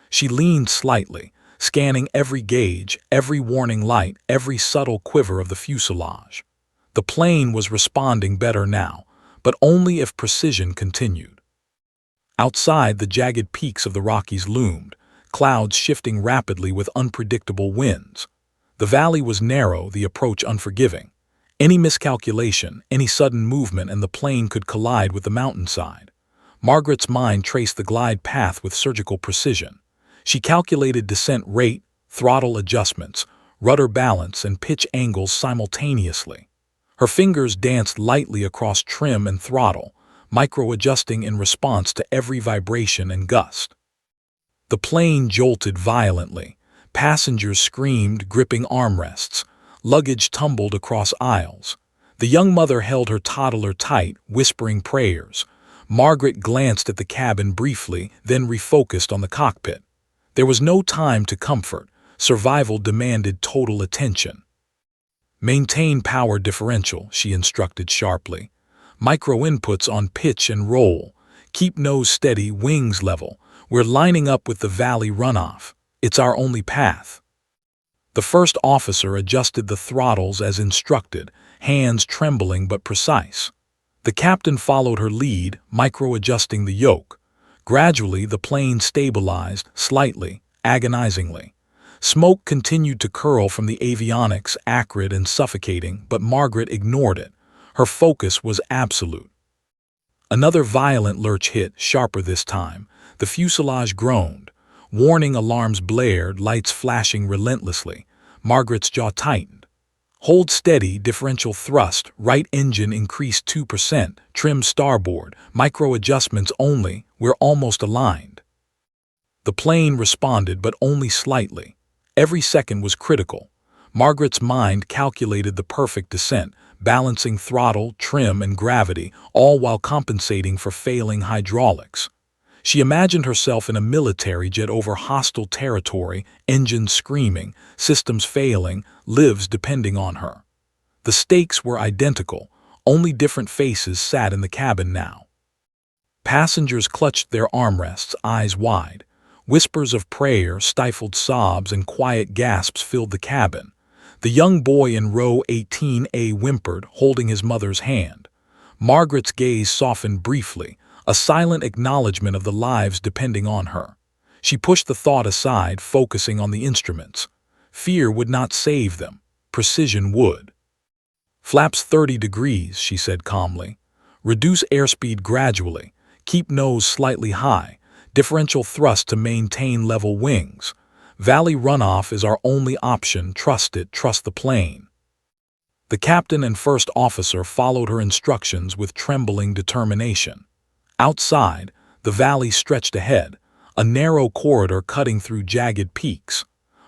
She leaned slightly, scanning every gauge, every warning light, every subtle quiver of the fuselage. The plane was responding better now, but only if precision continued. Outside, the jagged peaks of the Rockies loomed, clouds shifting rapidly with unpredictable winds. The valley was narrow, the approach unforgiving. Any miscalculation, any sudden movement, and the plane could collide with the mountainside. Margaret's mind traced the glide path with surgical precision. She calculated descent rate, throttle adjustments, rudder balance, and pitch angles simultaneously. Her fingers danced lightly across trim and throttle, micro-adjusting in response to every vibration and gust. The plane jolted violently. Passengers screamed, gripping armrests. Luggage tumbled across aisles. The young mother held her toddler tight, whispering prayers. Margaret glanced at the cabin briefly, then refocused on the cockpit. There was no time to comfort. Survival demanded total attention. "Maintain power differential," she instructed sharply. "Micro-inputs on pitch and roll. Keep nose steady, wings level. We're lining up with the valley runoff. It's our only path." The first officer adjusted the throttles as instructed, hands trembling but precise. The captain followed her lead, micro-adjusting the yoke. Gradually, the plane stabilized, slightly, agonizingly. Smoke continued to curl from the avionics, acrid and suffocating, but Margaret ignored it. Her focus was absolute. Another violent lurch hit, sharper this time. The fuselage groaned. Warning alarms blared, lights flashing relentlessly. Margaret's jaw tightened. "Hold steady, differential thrust, right engine increased 2%, trim starboard, micro-adjustments only, we're almost aligned." The plane responded, but only slightly. Every second was critical. Margaret's mind calculated the perfect descent, balancing throttle, trim, and gravity, all while compensating for failing hydraulics. She imagined herself in a military jet over hostile territory, engines screaming, systems failing, lives depending on her. The stakes were identical, only different faces sat in the cabin now. Passengers clutched their armrests, eyes wide. Whispers of prayer, stifled sobs, and quiet gasps filled the cabin. The young boy in row 18A whimpered, holding his mother's hand. Margaret's gaze softened briefly, a silent acknowledgement of the lives depending on her. She pushed the thought aside, focusing on the instruments. Fear would not save them. Precision would. Flaps 30 degrees, she said calmly. Reduce airspeed gradually. Keep nose slightly high. Differential thrust to maintain level wings. Valley runoff is our only option. Trust it. Trust the plane. The captain and first officer followed her instructions with trembling determination. Outside, the valley stretched ahead, a narrow corridor cutting through jagged peaks.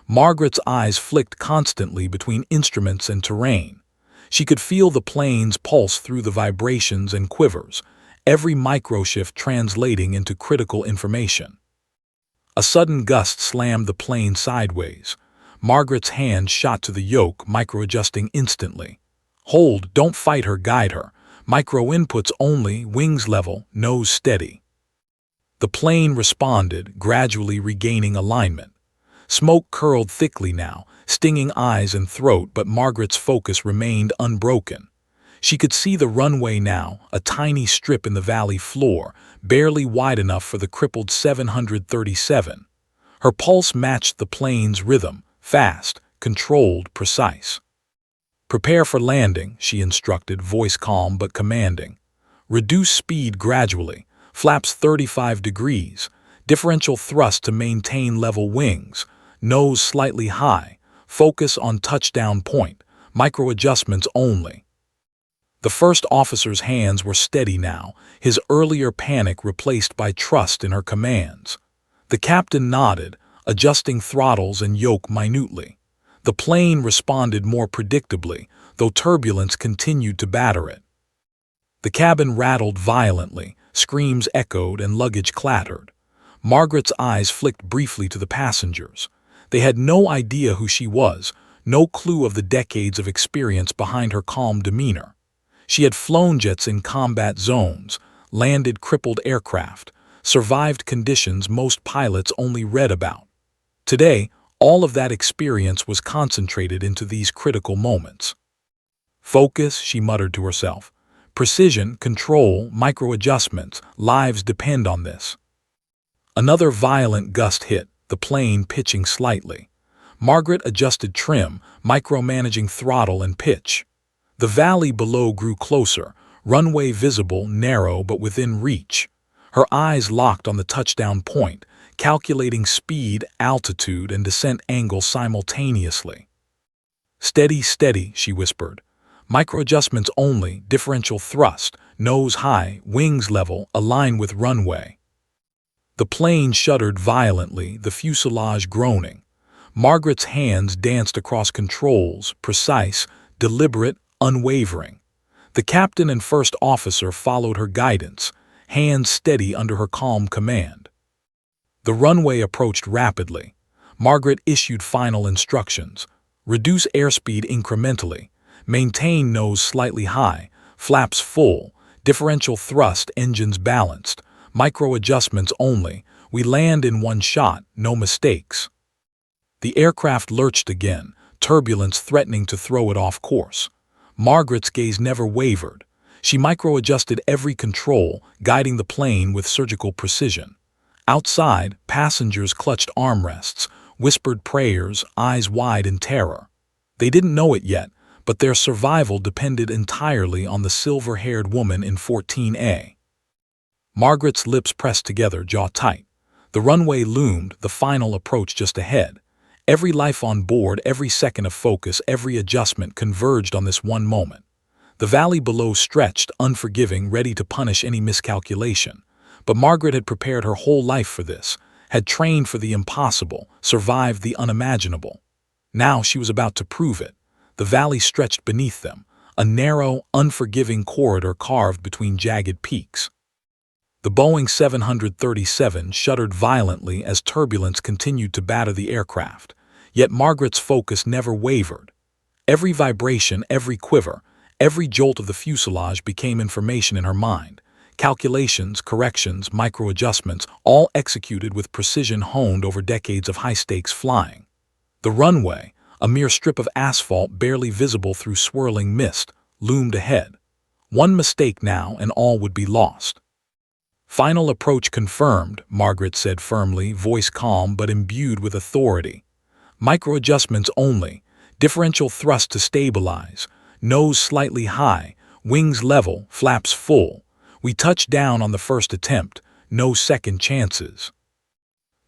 Margaret's eyes flicked constantly between instruments and terrain. She could feel the plane's pulse through the vibrations and quivers, every microshift translating into critical information. A sudden gust slammed the plane sideways. Margaret's hand shot to the yoke, micro-adjusting instantly. Hold, don't fight her, guide her. Micro-inputs only, wings level, nose steady. The plane responded, gradually regaining alignment. Smoke curled thickly now, stinging eyes and throat, but Margaret's focus remained unbroken. She could see the runway now, a tiny strip in the valley floor, barely wide enough for the crippled 737. Her pulse matched the plane's rhythm, fast, controlled, precise. Prepare for landing, she instructed, voice calm but commanding. Reduce speed gradually, flaps 35 degrees, differential thrust to maintain level wings, nose slightly high, focus on touchdown point, micro-adjustments only. The first officer's hands were steady now, his earlier panic replaced by trust in her commands. The captain nodded, adjusting throttles and yoke minutely. The plane responded more predictably, though turbulence continued to batter it. The cabin rattled violently, screams echoed and luggage clattered. Margaret's eyes flicked briefly to the passengers. They had no idea who she was, no clue of the decades of experience behind her calm demeanor. She had flown jets in combat zones, landed crippled aircraft, survived conditions most pilots only read about. Today, all of that experience was concentrated into these critical moments. Focus, she muttered to herself. Precision, control, micro-adjustments, lives depend on this. Another violent gust hit, the plane pitching slightly. Margaret adjusted trim, micromanaging throttle and pitch. The valley below grew closer, runway visible, narrow but within reach. Her eyes locked on the touchdown point, calculating speed, altitude, and descent angle simultaneously. Steady, steady, she whispered. Micro-adjustments only, differential thrust, nose high, wings level, align with runway. The plane shuddered violently, the fuselage groaning. Margaret's hands danced across controls, precise, deliberate, unwavering. The captain and first officer followed her guidance, hands steady under her calm command. The runway approached rapidly. Margaret issued final instructions. Reduce airspeed incrementally. Maintain nose slightly high, flaps full, differential thrust, engines balanced, micro-adjustments only. We land in one shot, no mistakes. The aircraft lurched again, turbulence threatening to throw it off course. Margaret's gaze never wavered. She micro-adjusted every control, guiding the plane with surgical precision. Outside, passengers clutched armrests, whispered prayers, eyes wide in terror. They didn't know it yet, but their survival depended entirely on the silver-haired woman in 14A. Margaret's lips pressed together, jaw tight. The runway loomed, the final approach just ahead. Every life on board, every second of focus, every adjustment converged on this one moment. The valley below stretched, unforgiving, ready to punish any miscalculation. But Margaret had prepared her whole life for this, had trained for the impossible, survived the unimaginable. Now she was about to prove it. The valley stretched beneath them, a narrow, unforgiving corridor carved between jagged peaks. The Boeing 737 shuddered violently as turbulence continued to batter the aircraft, yet Margaret's focus never wavered. Every vibration, every quiver, every jolt of the fuselage became information in her mind. Calculations, corrections, micro-adjustments, all executed with precision honed over decades of high-stakes flying. The runway, a mere strip of asphalt barely visible through swirling mist, loomed ahead. One mistake now and all would be lost. Final approach confirmed, Margaret said firmly, voice calm but imbued with authority. Micro-adjustments only, differential thrust to stabilize, nose slightly high, wings level, flaps full. We touch down on the first attempt, no second chances.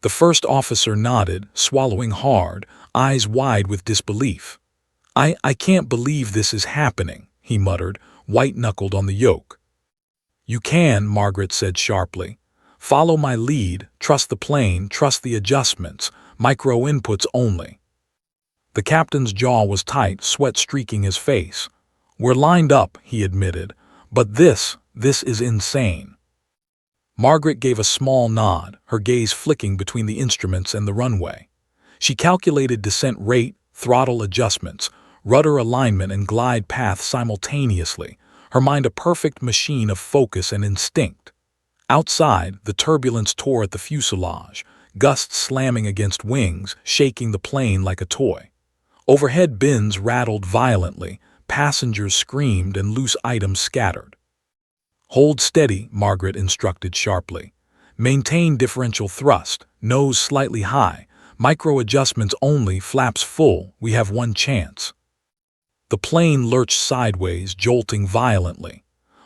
The first officer nodded, swallowing hard, eyes wide with disbelief. I can't believe this is happening, he muttered, white-knuckled on the yoke. You can, Margaret said sharply. Follow my lead, trust the plane, trust the adjustments, micro inputs only. The captain's jaw was tight, sweat streaking his face. We're lined up, he admitted, but this is insane. Margaret gave a small nod, her gaze flicking between the instruments and the runway. She calculated descent rate, throttle adjustments, rudder alignment and glide path simultaneously, her mind a perfect machine of focus and instinct. Outside, the turbulence tore at the fuselage, gusts slamming against wings, shaking the plane like a toy. Overhead bins rattled violently, passengers screamed and loose items scattered. Hold steady, Margaret instructed sharply. Maintain differential thrust, nose slightly high, micro adjustments only, flaps full, we have one chance. The plane lurched sideways, jolting violently.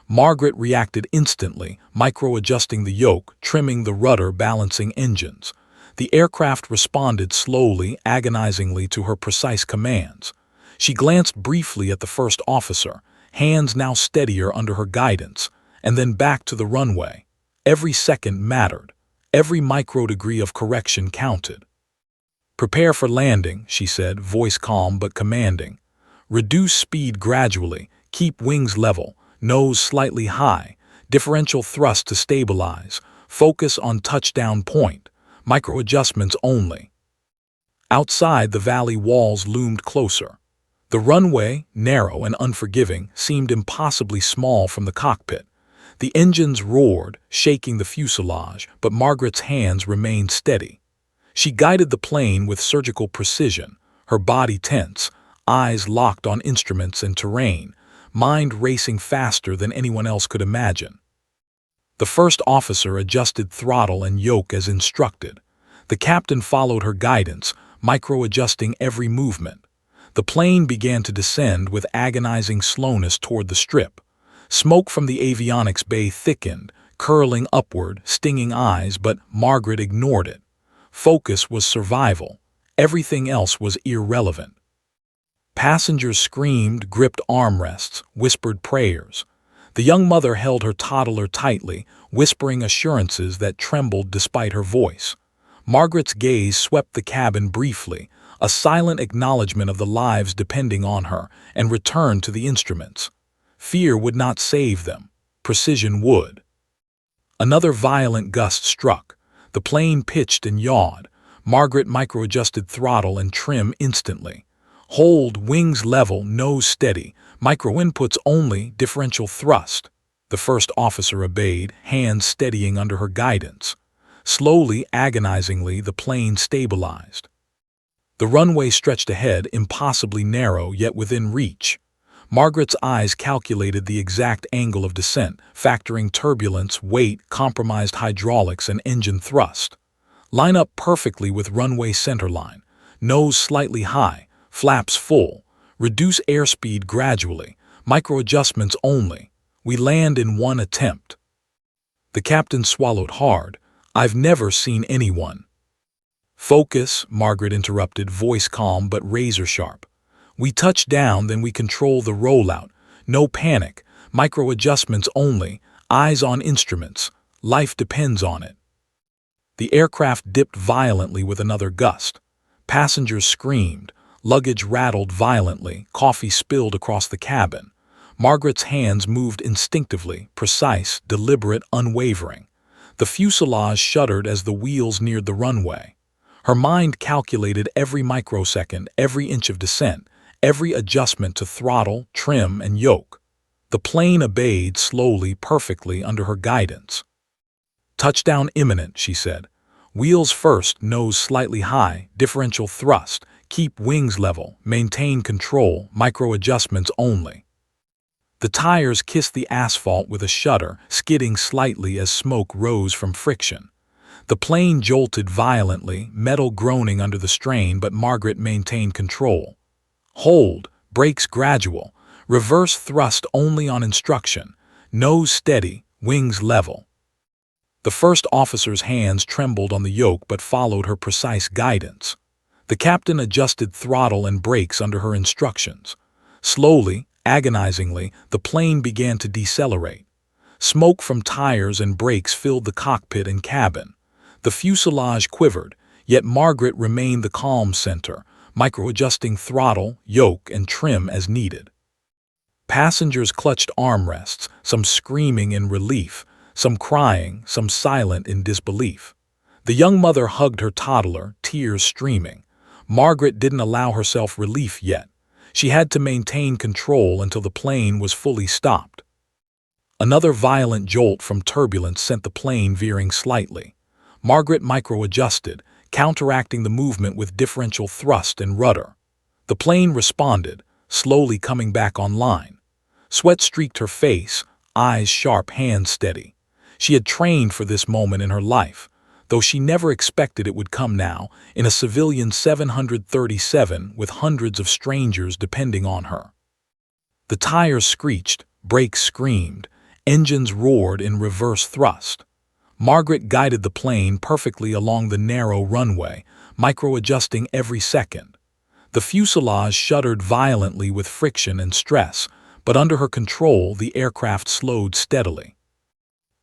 Margaret reacted instantly, micro-adjusting the yoke, trimming the rudder, balancing engines. The aircraft responded slowly, agonizingly to her precise commands. She glanced briefly at the first officer, hands now steadier under her guidance, and then back to the runway. Every second mattered. Every micro-degree of correction counted. Prepare for landing, she said, voice calm but commanding. Reduce speed gradually, keep wings level, nose slightly high, differential thrust to stabilize, focus on touchdown point, micro adjustments only. Outside, the valley walls loomed closer. The runway, narrow and unforgiving, seemed impossibly small from the cockpit. The engines roared, shaking the fuselage, but Margaret's hands remained steady. She guided the plane with surgical precision, her body tense, eyes locked on instruments and terrain, mind racing faster than anyone else could imagine. The first officer adjusted throttle and yoke as instructed. The captain followed her guidance, micro-adjusting every movement. The plane began to descend with agonizing slowness toward the strip. Smoke from the avionics bay thickened, curling upward, stinging eyes, but Margaret ignored it. Focus was survival. Everything else was irrelevant. Passengers screamed, gripped armrests, whispered prayers. The young mother held her toddler tightly, whispering assurances that trembled despite her voice. Margaret's gaze swept the cabin briefly, a silent acknowledgement of the lives depending on her, and returned to the instruments. Fear would not save them. Precision would. Another violent gust struck. The plane pitched and yawed. Margaret micro-adjusted throttle and trim instantly. Hold, wings level, nose steady, micro-inputs only, differential thrust. The first officer obeyed, hands steadying under her guidance. Slowly, agonizingly, the plane stabilized. The runway stretched ahead, impossibly narrow, yet within reach. Margaret's eyes calculated the exact angle of descent, factoring turbulence, weight, compromised hydraulics, and engine thrust. Line up perfectly with runway centerline, nose slightly high, flaps full, reduce airspeed gradually, micro-adjustments only. We land in one attempt. The captain swallowed hard. I've never seen anyone. Focus, Margaret interrupted, voice calm but razor-sharp. We touch down, then we control the rollout. No panic, micro-adjustments only, eyes on instruments. Life depends on it. The aircraft dipped violently with another gust. Passengers screamed. Luggage rattled violently, coffee spilled across the cabin. Margaret's hands moved instinctively, precise, deliberate, unwavering. The fuselage shuddered as the wheels neared the runway. Her mind calculated every microsecond, every inch of descent, every adjustment to throttle, trim, and yoke. The plane obeyed slowly, perfectly under her guidance. Touchdown imminent, she said. Wheels first, nose slightly high, differential thrust. Keep wings level, maintain control, micro-adjustments only. The tires kissed the asphalt with a shudder, skidding slightly as smoke rose from friction. The plane jolted violently, metal groaning under the strain, but Margaret maintained control. Hold, brakes gradual, Reverse thrust only on instruction. Nose steady, wings level. The first officer's hands trembled on the yoke but followed her precise guidance. The captain adjusted throttle and brakes under her instructions. Slowly, agonizingly, the plane began to decelerate. Smoke from tires and brakes filled the cockpit and cabin. The fuselage quivered, yet Margaret remained the calm center, micro-adjusting throttle, yoke, and trim as needed. Passengers clutched armrests, some screaming in relief, some crying, some silent in disbelief. The young mother hugged her toddler, tears streaming. Margaret didn't allow herself relief yet. She had to maintain control until the plane was fully stopped. Another violent jolt from turbulence sent the plane veering slightly. Margaret micro-adjusted, counteracting the movement with differential thrust and rudder. The plane responded, slowly coming back online. Sweat streaked her face, eyes sharp, hands steady. She had trained for this moment in her life, though she never expected it would come now, in a civilian 737 with hundreds of strangers depending on her. The tires screeched, brakes screamed, engines roared in reverse thrust. Margaret guided the plane perfectly along the narrow runway, micro-adjusting every second. The fuselage shuddered violently with friction and stress, but under her control the aircraft slowed steadily.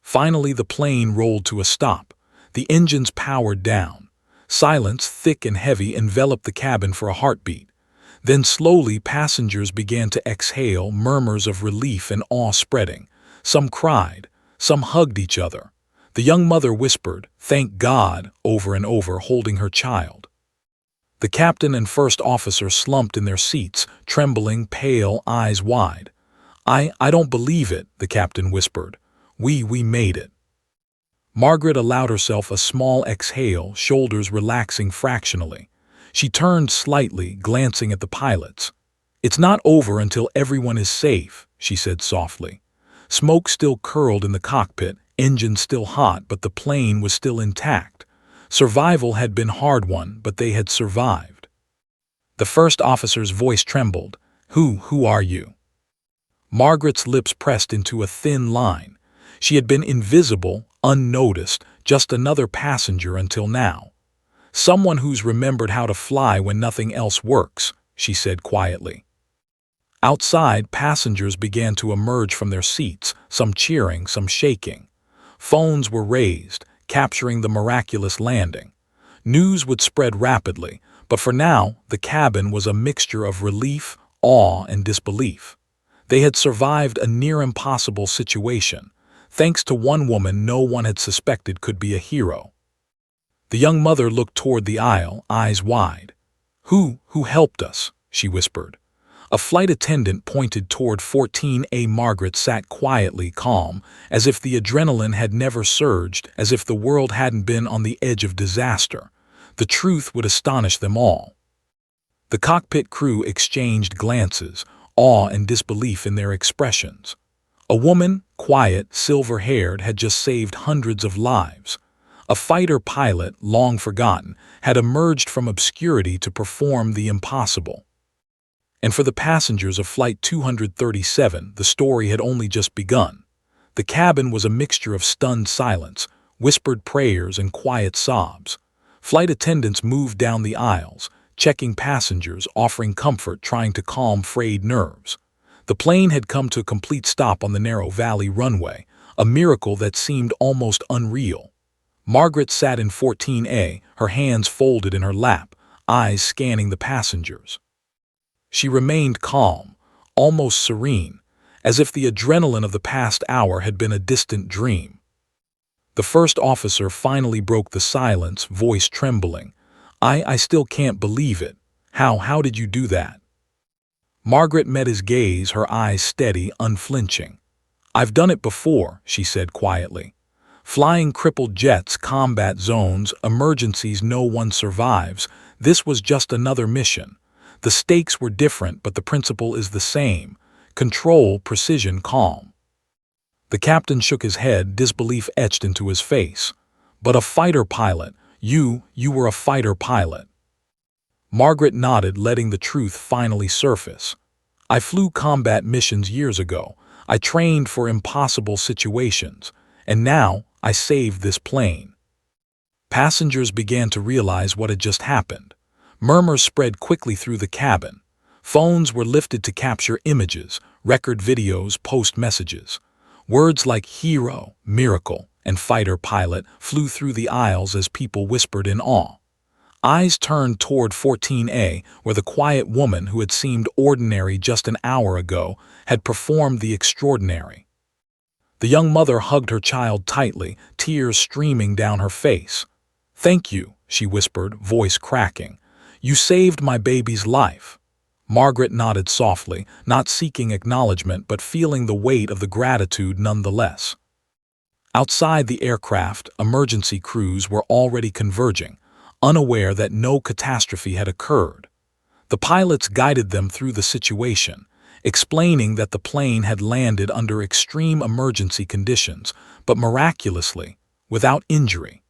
Finally the plane rolled to a stop. The engines powered down. Silence, thick and heavy, enveloped the cabin for a heartbeat. Then slowly passengers began to exhale, murmurs of relief and awe spreading. Some cried, some hugged each other. The young mother whispered, "Thank God," over and over, holding her child. The captain and first officer slumped in their seats, trembling, pale, eyes wide. I don't believe it," the captain whispered. We made it." Margaret allowed herself a small exhale, shoulders relaxing fractionally. She turned slightly, glancing at the pilots. "It's not over until everyone is safe," she said softly. Smoke still curled in the cockpit, engines still hot, but the plane was still intact. Survival had been hard won, but they had survived. The first officer's voice trembled. Who are you?" Margaret's lips pressed into a thin line. She had been invisible, unnoticed, just another passenger until now. "Someone who's remembered how to fly when nothing else works," she said quietly. Outside, passengers began to emerge from their seats, some cheering, some shaking. Phones were raised, capturing the miraculous landing. News would spread rapidly, but for now, the cabin was a mixture of relief, awe, and disbelief. They had survived a near-impossible situation, thanks to one woman no one had suspected could be a hero. The young mother looked toward the aisle, eyes wide. Who helped us?" she whispered. A flight attendant pointed toward 14A. Margaret sat quietly, calm, as if the adrenaline had never surged, as if the world hadn't been on the edge of disaster. The truth would astonish them all. The cockpit crew exchanged glances, awe and disbelief in their expressions. A woman, quiet, silver-haired, had just saved hundreds of lives. A fighter pilot, long forgotten, had emerged from obscurity to perform the impossible. And for the passengers of Flight 237, the story had only just begun. The cabin was a mixture of stunned silence, whispered prayers, and quiet sobs. Flight attendants moved down the aisles, checking passengers, offering comfort, trying to calm frayed nerves. The plane had come to a complete stop on the narrow valley runway, a miracle that seemed almost unreal. Margaret sat in 14A, her hands folded in her lap, eyes scanning the passengers. She remained calm, almost serene, as if the adrenaline of the past hour had been a distant dream. The first officer finally broke the silence, voice trembling. I still can't believe it. How did you do that?" Margaret met his gaze, her eyes steady, unflinching. "I've done it before," she said quietly. "Flying crippled jets, combat zones, emergencies no one survives. This was just another mission. The stakes were different, but the principle is the same. Control, precision, calm." The captain shook his head, disbelief etched into his face. "But a fighter pilot, you were a fighter pilot." Margaret nodded, letting the truth finally surface. I flew combat missions years ago. I trained for impossible situations. And now I saved this plane." Passengers began to realize what had just happened. Murmurs spread quickly through the cabin. Phones were lifted to capture images, record videos, post messages. Words like hero, miracle, and fighter pilot flew through the aisles as people whispered in awe. Eyes turned toward 14A, where the quiet woman who had seemed ordinary just an hour ago had performed the extraordinary. The young mother hugged her child tightly, tears streaming down her face. "Thank you," she whispered, voice cracking. "You saved my baby's life." Margaret nodded softly, not seeking acknowledgement but feeling the weight of the gratitude nonetheless. Outside the aircraft, emergency crews were already converging, unaware that no catastrophe had occurred. The pilots guided them through the situation, explaining that the plane had landed under extreme emergency conditions, but miraculously, without injury.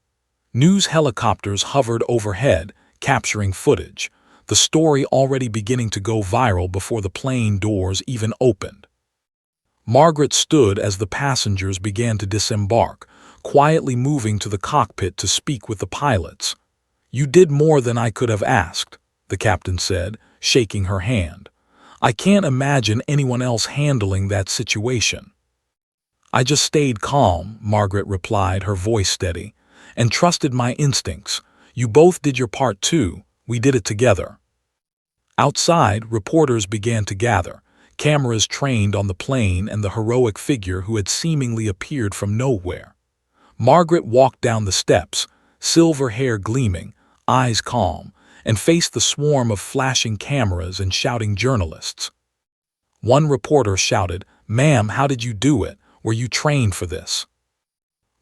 News helicopters hovered overhead, capturing footage, the story already beginning to go viral before the plane doors even opened. Margaret stood as the passengers began to disembark, quietly moving to the cockpit to speak with the pilots. "You did more than I could have asked," the captain said, shaking her hand. "I can't imagine anyone else handling that situation." "I just stayed calm," Margaret replied, her voice steady, "and trusted my instincts. You both did your part too. We did it together." Outside, reporters began to gather, cameras trained on the plane and the heroic figure who had seemingly appeared from nowhere. Margaret walked down the steps, silver hair gleaming, eyes calm, and faced the swarm of flashing cameras and shouting journalists. One reporter shouted, "Ma'am, how did you do it? Were you trained for this?"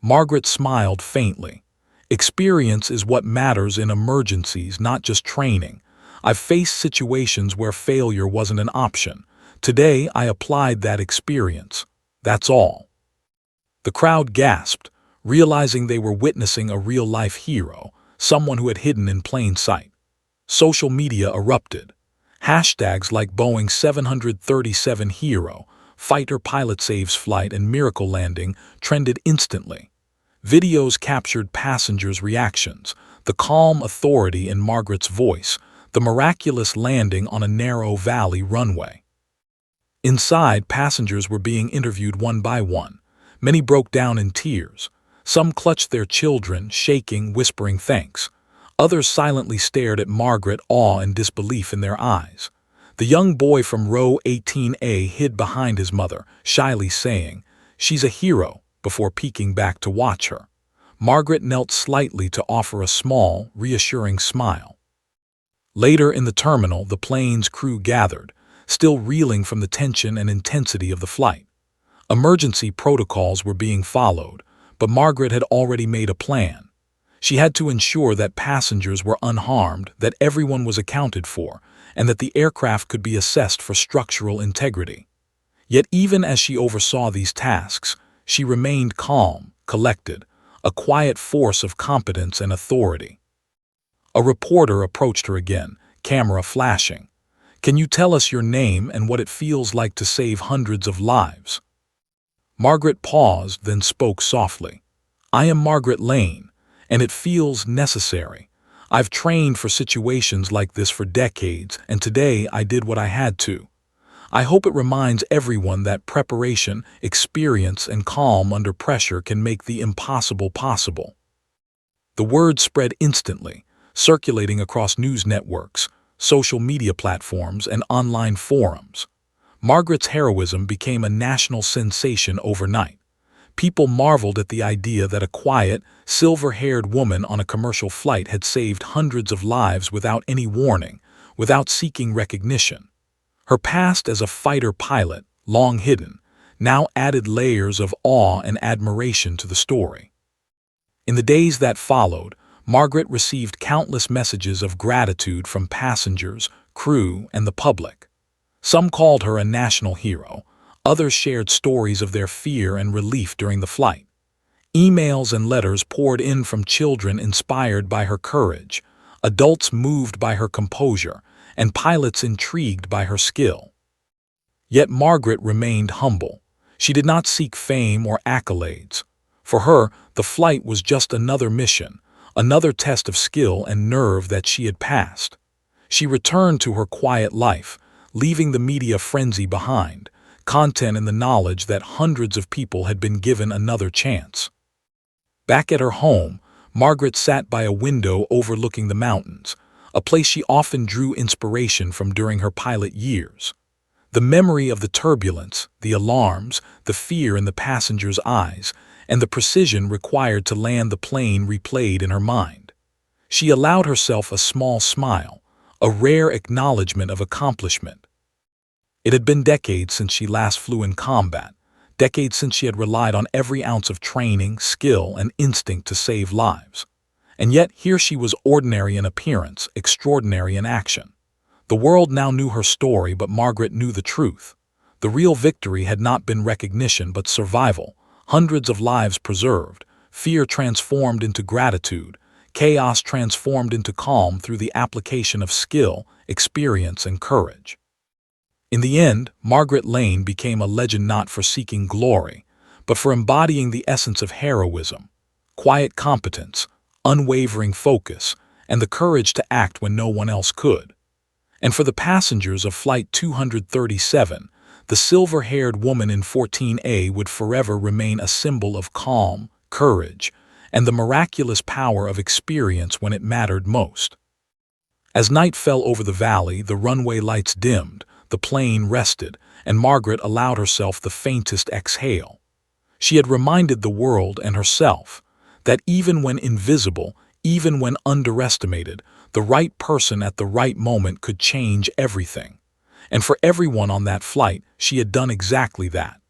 Margaret smiled faintly. "Experience is what matters in emergencies, not just training. I've faced situations where failure wasn't an option. Today I applied that experience. That's all." The crowd gasped, realizing they were witnessing a real-life hero, someone who had hidden in plain sight. Social media erupted. Hashtags like Boeing 737 Hero, Fighter Pilot Saves Flight, and Miracle Landing trended instantly. Videos captured passengers' reactions, the calm authority in Margaret's voice, the miraculous landing on a narrow valley runway. Inside, passengers were being interviewed one by one. Many broke down in tears. Some clutched their children, shaking, whispering thanks. Others silently stared at Margaret, awe and disbelief in their eyes. The young boy from row 18A hid behind his mother, shyly saying, "She's a hero," before peeking back to watch her. Margaret knelt slightly to offer a small, reassuring smile. Later in the terminal, the plane's crew gathered, still reeling from the tension and intensity of the flight. Emergency protocols were being followed, but Margaret had already made a plan. She had to ensure that passengers were unharmed, that everyone was accounted for, and that the aircraft could be assessed for structural integrity. Yet even as she oversaw these tasks, she remained calm, collected, a quiet force of competence and authority. A reporter approached her again, camera flashing. "Can you tell us your name and what it feels like to save hundreds of lives?" Margaret paused, then spoke softly. "I am Margaret Lane, and it feels necessary. I've trained for situations like this for decades, and today I did what I had to. I hope it reminds everyone that preparation, experience, and calm under pressure can make the impossible possible." The word spread instantly, circulating across news networks, social media platforms, and online forums. Margaret's heroism became a national sensation overnight. People marveled at the idea that a quiet, silver-haired woman on a commercial flight had saved hundreds of lives without any warning, without seeking recognition. Her past as a fighter pilot, long hidden, now added layers of awe and admiration to the story. In the days that followed, Margaret received countless messages of gratitude from passengers, crew, and the public. Some called her a national hero. Others shared stories of their fear and relief during the flight. Emails and letters poured in from children inspired by her courage, adults moved by her composure, and pilots intrigued by her skill. Yet Margaret remained humble. She did not seek fame or accolades. For her, the flight was just another mission, another test of skill and nerve that she had passed. She returned to her quiet life, leaving the media frenzy behind, content in the knowledge that hundreds of people had been given another chance. Back at her home, Margaret sat by a window overlooking the mountains, a place she often drew inspiration from during her pilot years. The memory of the turbulence, the alarms, the fear in the passengers' eyes, and the precision required to land the plane replayed in her mind. She allowed herself a small smile, a rare acknowledgement of accomplishment. It had been decades since she last flew in combat, decades since she had relied on every ounce of training, skill, and instinct to save lives. And yet here she was, ordinary in appearance, extraordinary in action. The world now knew her story, but Margaret knew the truth. The real victory had not been recognition but survival, hundreds of lives preserved, fear transformed into gratitude, chaos transformed into calm through the application of skill, experience, and courage. In the end, Margaret Lane became a legend not for seeking glory, but for embodying the essence of heroism: quiet competence, unwavering focus, and the courage to act when no one else could. And for the passengers of Flight 237, the silver-haired woman in 14A would forever remain a symbol of calm, courage, and the miraculous power of experience when it mattered most. As night fell over the valley, the runway lights dimmed, the plane rested, and Margaret allowed herself the faintest exhale. She had reminded the world and herself that even when invisible, even when underestimated, the right person at the right moment could change everything. And for everyone on that flight, she had done exactly that.